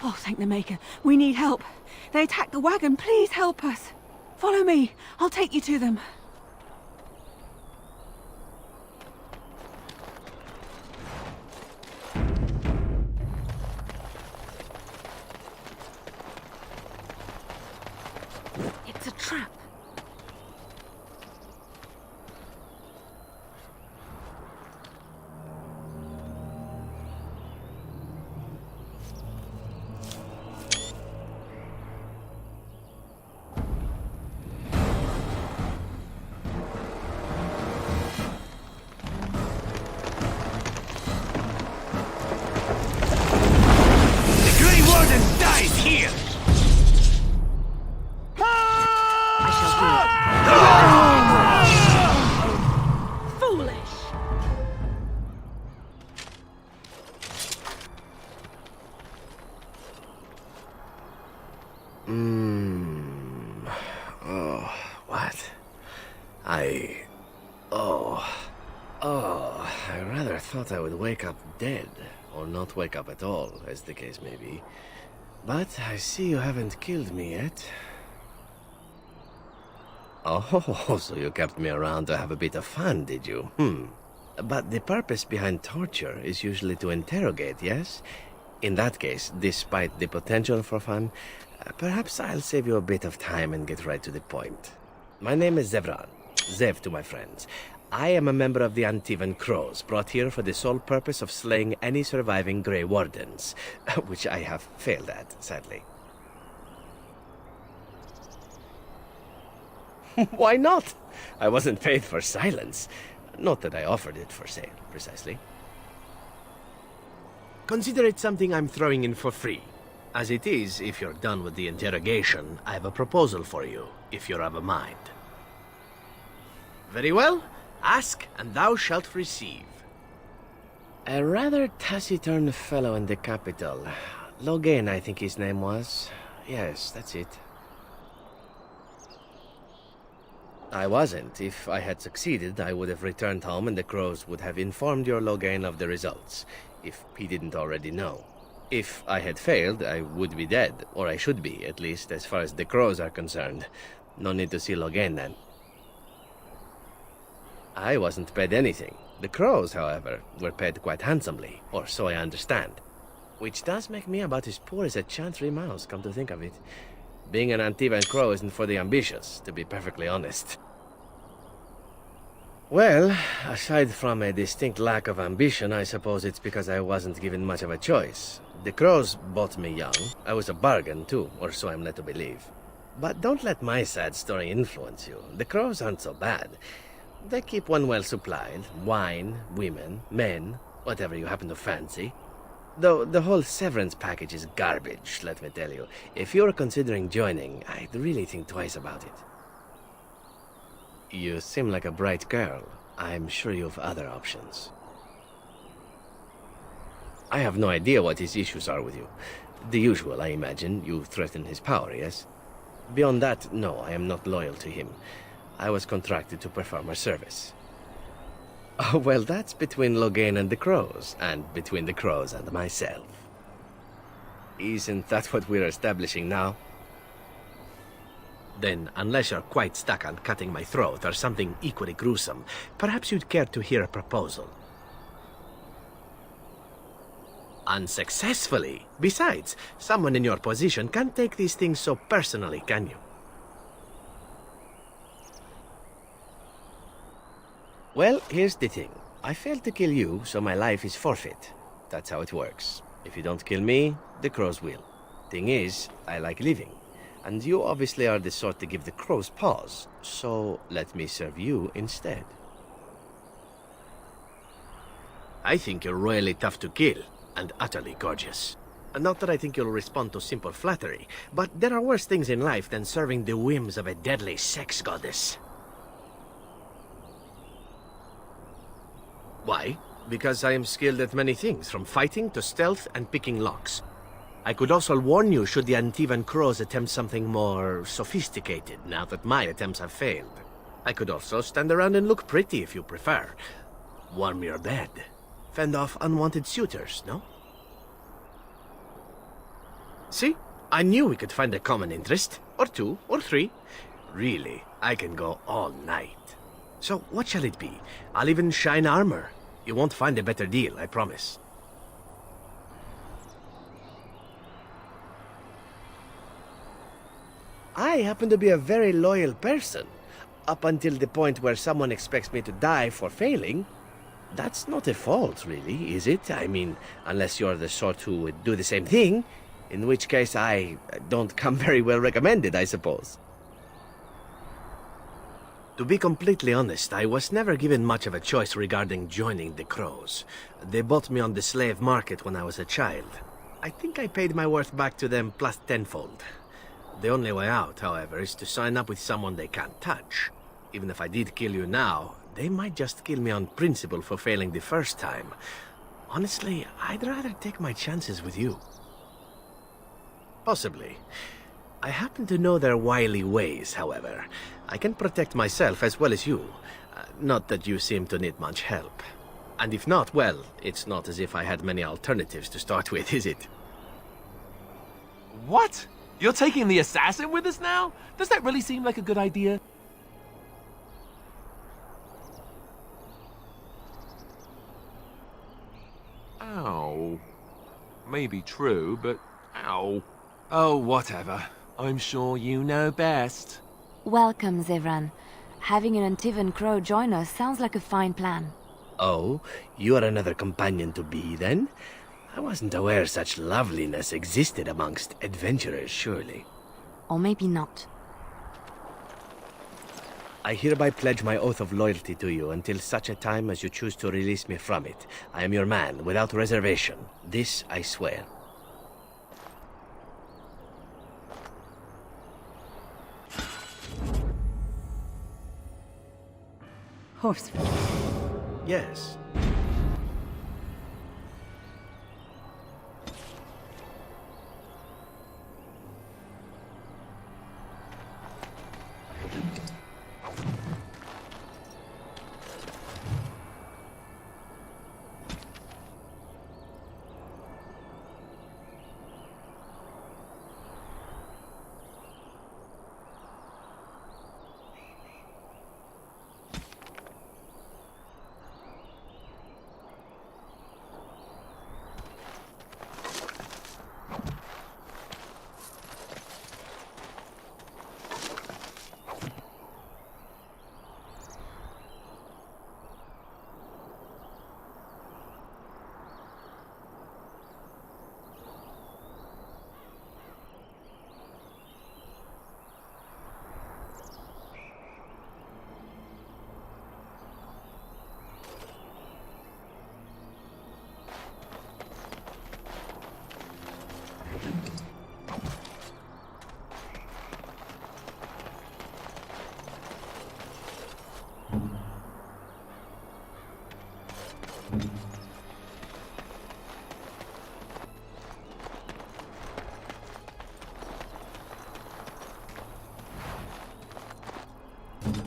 Oh, thank the Maker. We need help. They attacked the wagon. Please help us. Follow me. I'll take you to them. It's a trap. I would wake up dead, or not wake up at all, as the case may be. But I see you haven't killed me yet. Oh, so you kept me around to have a bit of fun, did you? But the purpose behind torture is usually to interrogate, yes? In that case, despite the potential for fun, perhaps I'll save you a bit of time and get right to the point. My name is Zevran. Zev to my friends. I am a member of the Antivan Crows, brought here for the sole purpose of slaying any surviving Grey Wardens, which I have failed at, sadly. Why not? I wasn't paid for silence. Not that I offered it for sale, precisely. Consider it something I'm throwing in for free. As it is, if you're done with the interrogation, I have a proposal for you, if you're of a mind. Very well. Ask, and thou shalt receive. A rather taciturn fellow in the capital. Logain, I think his name was. Yes, that's it. I wasn't. If I had succeeded, I would have returned home and the crows would have informed your Logain of the results, if he didn't already know. If I had failed, I would be dead, or I should be, at least as far as the crows are concerned. No need to see Logain then. I wasn't paid anything. The crows, however, were paid quite handsomely, or so I understand. Which does make me about as poor as a chantry mouse, come to think of it. Being an Antivan crow isn't for the ambitious, to be perfectly honest. Well, aside from a distinct lack of ambition, I suppose it's because I wasn't given much of a choice. The crows bought me young. I was a bargain, too, or so I'm led to believe. But don't let my sad story influence you. The crows aren't so bad. They keep one well supplied. Wine, women, men, whatever you happen to fancy. Though the whole severance package is garbage, let me tell you. If you're considering joining, I'd really think twice about it. You seem like a bright girl. I'm sure you've other options. I have no idea what his issues are with you. The usual, I imagine. You threaten his power, yes? Beyond that, no, I am not loyal to him. I was contracted to perform a service. Oh, well, that's between Logain and the crows, and between the crows and myself. Isn't that what we're establishing now? Then, unless you're quite stuck on cutting my throat or something equally gruesome, perhaps you'd care to hear a proposal. Unsuccessfully. Besides, someone in your position can't take these things so personally, can you? Well, here's the thing. I failed to kill you, so my life is forfeit. That's how it works. If you don't kill me, the crows will. Thing is, I like living. And you obviously are the sort to give the crows pause, so let me serve you instead. I think you're royally tough to kill, and utterly gorgeous. Not that I think you'll respond to simple flattery, but there are worse things in life than serving the whims of a deadly sex goddess. Why? Because I am skilled at many things, from fighting to stealth and picking locks. I could also warn you should the Antivan crows attempt something more sophisticated, now that my attempts have failed. I could also stand around and look pretty if you prefer. Warm your bed. Fend off unwanted suitors, no? See? I knew we could find a common interest. Or two, or three. Really, I can go all night. So, what shall it be? I'll even shine armor. You won't find a better deal, I promise. I happen to be a very loyal person. Up until the point where someone expects me to die for failing. That's not a fault, really, is it? I mean, unless you're the sort who would do the same thing, in which case I don't come very well recommended, I suppose. To be completely honest, I was never given much of a choice regarding joining the crows. They bought me on the slave market when I was a child. I think I paid my worth back to them plus tenfold. The only way out, however, is to sign up with someone they can't touch. Even if I did kill you now, they might just kill me on principle for failing the first time. Honestly, I'd rather take my chances with you. Possibly. I happen to know their wily ways, however. I can protect myself as well as you. Not that you seem to need much help. And if not, well, it's not as if I had many alternatives to start with, is it? What? You're taking the assassin with us now? Does that really seem like a good idea? Ow. Maybe true, but ow. Oh, whatever. I'm sure you know best. Welcome, Zevran. Having an Antivan crow join us sounds like a fine plan. Oh, you're another companion to be, then? I wasn't aware such loveliness existed amongst adventurers, surely. Or maybe not. I hereby pledge my oath of loyalty to you until such a time as you choose to release me from it. I am your man, without reservation. This I swear. Horseford. Yes.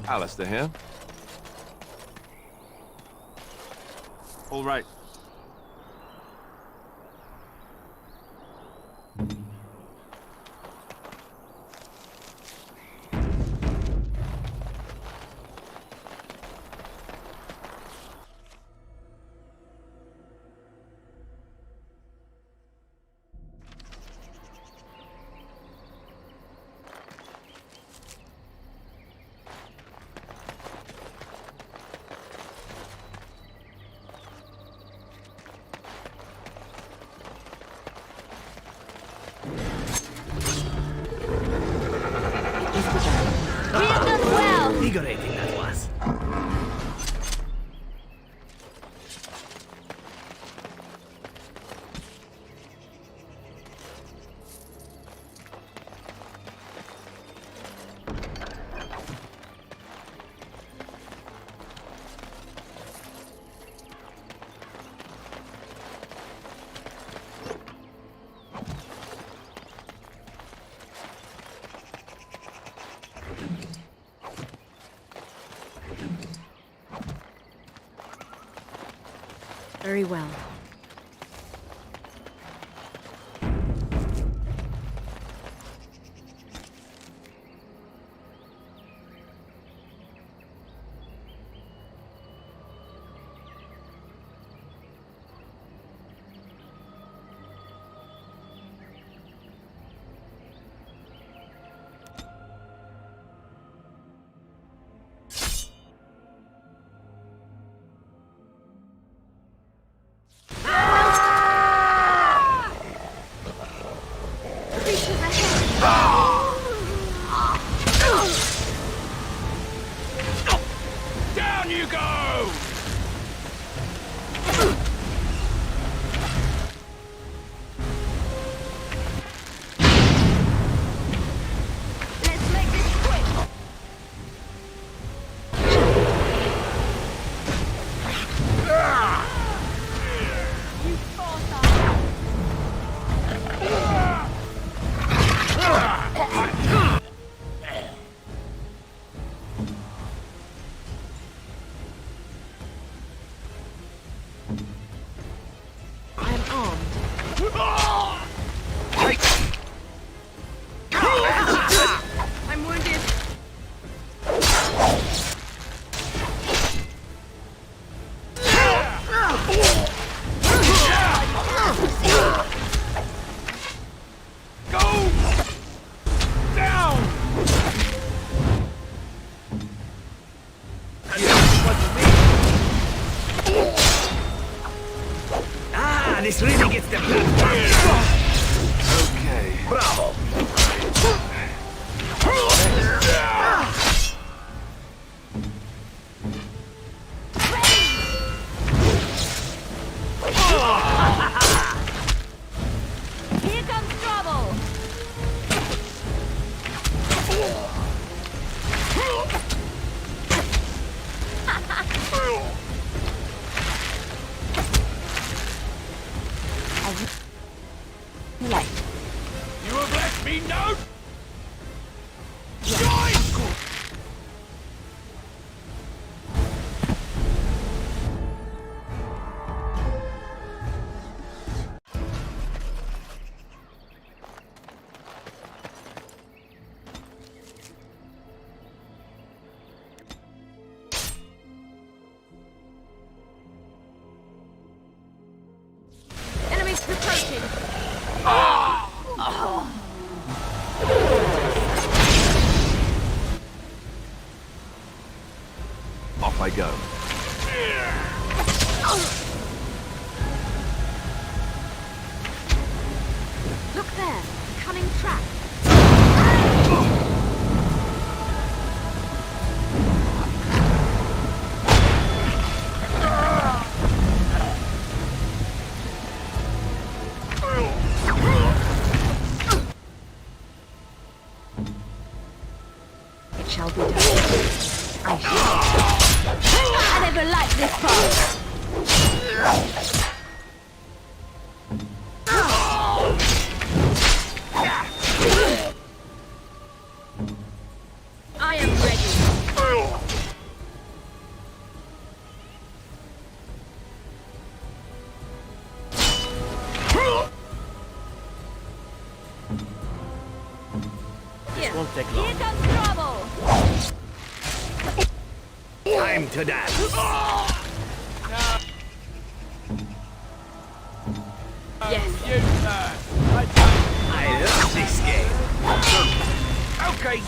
Alistair here. All right. Invigorating that was. Very well. Down you go! Let's make this quick! You I am armed. I'm wounded. Go! Down! Ah, this really gets the blood. Okay. Bravo. off I go. Look there, cunning trap. It shall be done. I shall. I never liked this part. I am ready. This won't take long. Here comes trouble. Time to dance. Yes. I love this game. Okay.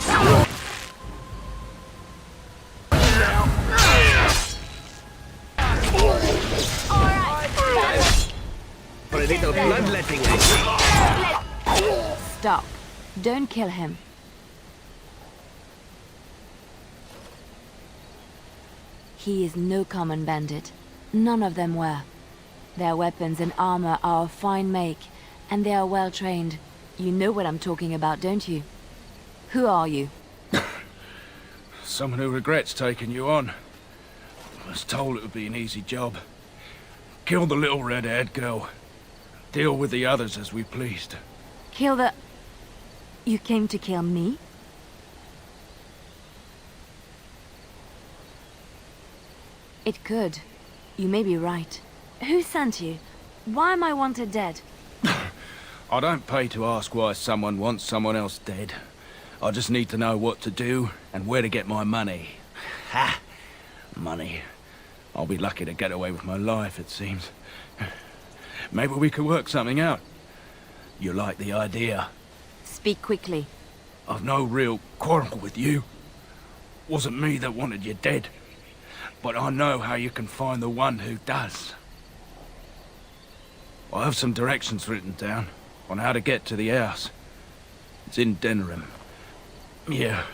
For a little bloodletting, I see. Stop. Don't kill him. He is no common bandit. None of them were. Their weapons and armor are of fine make, and they are well trained. You know what I'm talking about, don't you? Who are you? Someone who regrets taking you on. I was told it would be an easy job. Kill the little red-haired girl. Deal with the others as we pleased. Kill the... You came to kill me? It could. You may be right. Who sent you? Why am I wanted dead? I don't pay to ask why someone wants someone else dead. I just need to know what to do and where to get my money. Ha! Money. I'll be lucky to get away with my life, it seems. Maybe we could work something out. You like the idea? Speak quickly. I've no real quarrel with you. Wasn't me that wanted you dead. But I know how you can find the one who does. I have some directions written down on how to get to the house. It's in Denerim. Yeah,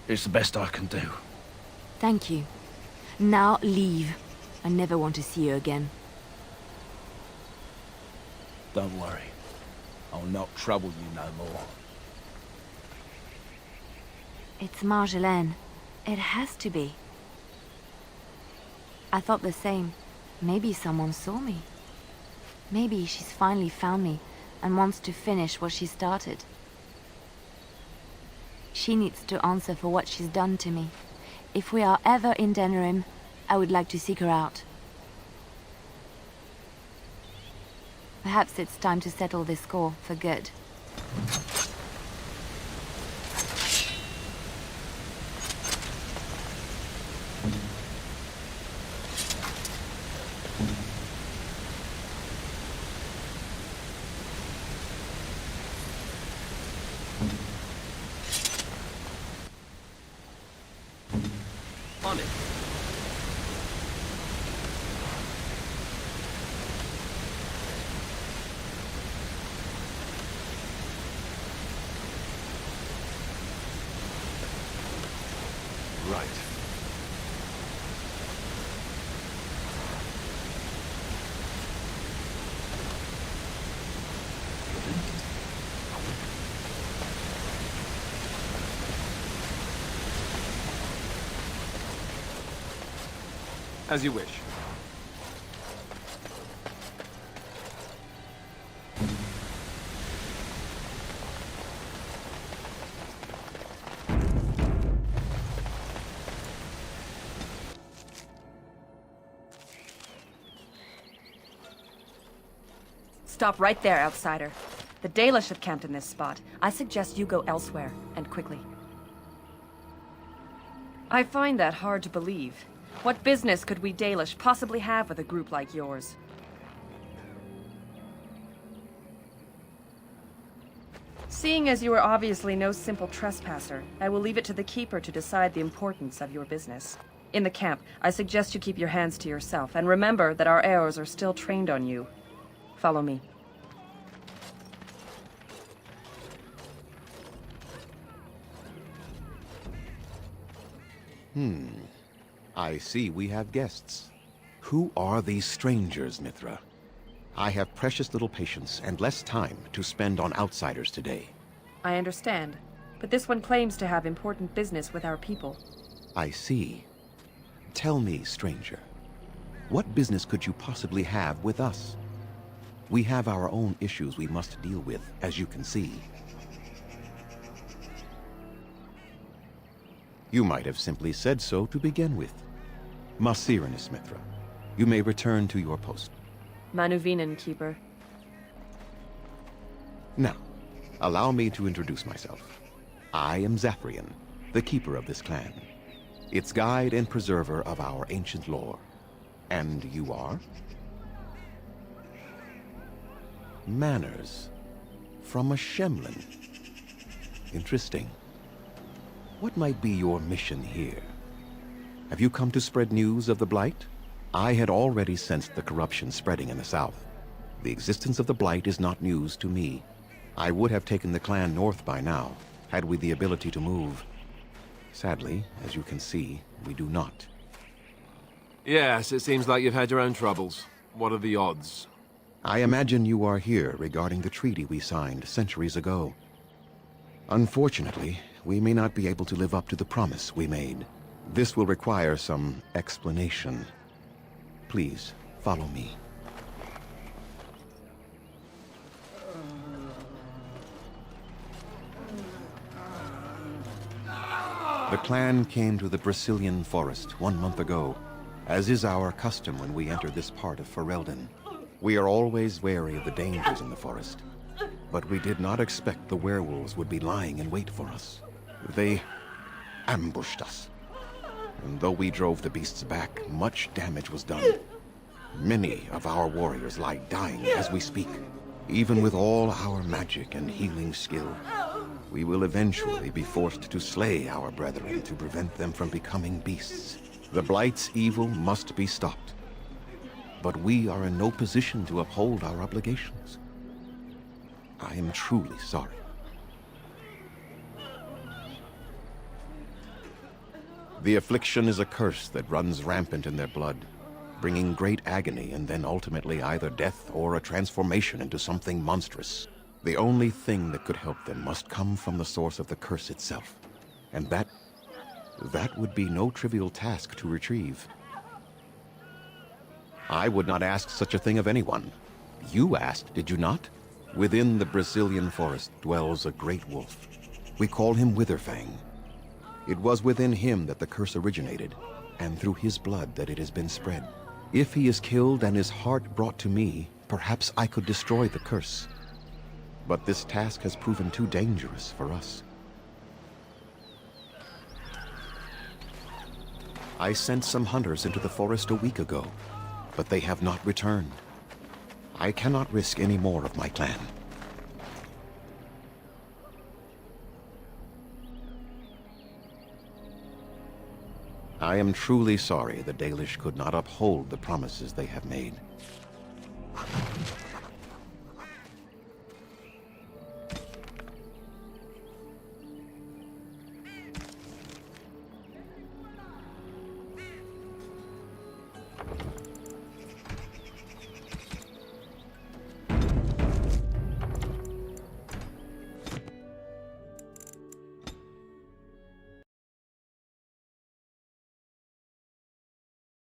it's the best I can do. Thank you. Now leave. I never want to see you again. Don't worry. I'll not trouble you no more. It's Marjolaine. It has to be. I thought the same. Maybe someone saw me. Maybe she's finally found me and wants to finish what she started. She needs to answer for what she's done to me. If we are ever in Denerim, I would like to seek her out. Perhaps it's time to settle this score for good. On it. Right. As you wish. Stop right there, outsider. The Dalish have camped in this spot. I suggest you go elsewhere, and quickly. I find that hard to believe. What business could we Dalish possibly have with a group like yours? Seeing as you are obviously no simple trespasser, I will leave it to the Keeper to decide the importance of your business. In the camp, I suggest you keep your hands to yourself, and remember that our arrows are still trained on you. Follow me. I see we have guests. Who are these strangers, Mithra? I have precious little patience and less time to spend on outsiders today. I understand, but this one claims to have important business with our people. I see. Tell me, stranger, what business could you possibly have with us? We have our own issues we must deal with, as you can see. You might have simply said so to begin with. Masiranus, Mithra. You may return to your post. Manuvinen, Keeper. Now, allow me to introduce myself. I am Zathrian, the keeper of this clan, its guide and preserver of our ancient lore. And you are? Manners. From a Shemlin. Interesting. What might be your mission here? Have you come to spread news of the Blight? I had already sensed the corruption spreading in the south. The existence of the Blight is not news to me. I would have taken the clan north by now, had we the ability to move. Sadly, as you can see, we do not. Yes, it seems like you've had your own troubles. What are the odds? I imagine you are here regarding the treaty we signed centuries ago. Unfortunately, we may not be able to live up to the promise we made. This will require some explanation. Please, follow me. The clan came to the Brazilian forest 1 month ago, as is our custom when we enter this part of Ferelden. We are always wary of the dangers in the forest, but we did not expect the werewolves would be lying in wait for us. They ambushed us, and though we drove the beasts back, much damage was done. Many of our warriors lie dying as we speak. Even with all our magic and healing skill, we will eventually be forced to slay our brethren to prevent them from becoming beasts. The Blight's evil must be stopped, but we are in no position to uphold our obligations. I am truly sorry. The affliction is a curse that runs rampant in their blood, bringing great agony and then ultimately either death or a transformation into something monstrous. The only thing that could help them must come from the source of the curse itself, and that would be no trivial task to retrieve. I would not ask such a thing of anyone. You asked, did you not? Within the Brazilian forest dwells a great wolf. We call him Witherfang. It was within him that the curse originated, and through his blood that it has been spread. If he is killed and his heart brought to me, perhaps I could destroy the curse. But this task has proven too dangerous for us. I sent some hunters into the forest a week ago, but they have not returned. I cannot risk any more of my clan. I am truly sorry the Dalish could not uphold the promises they have made.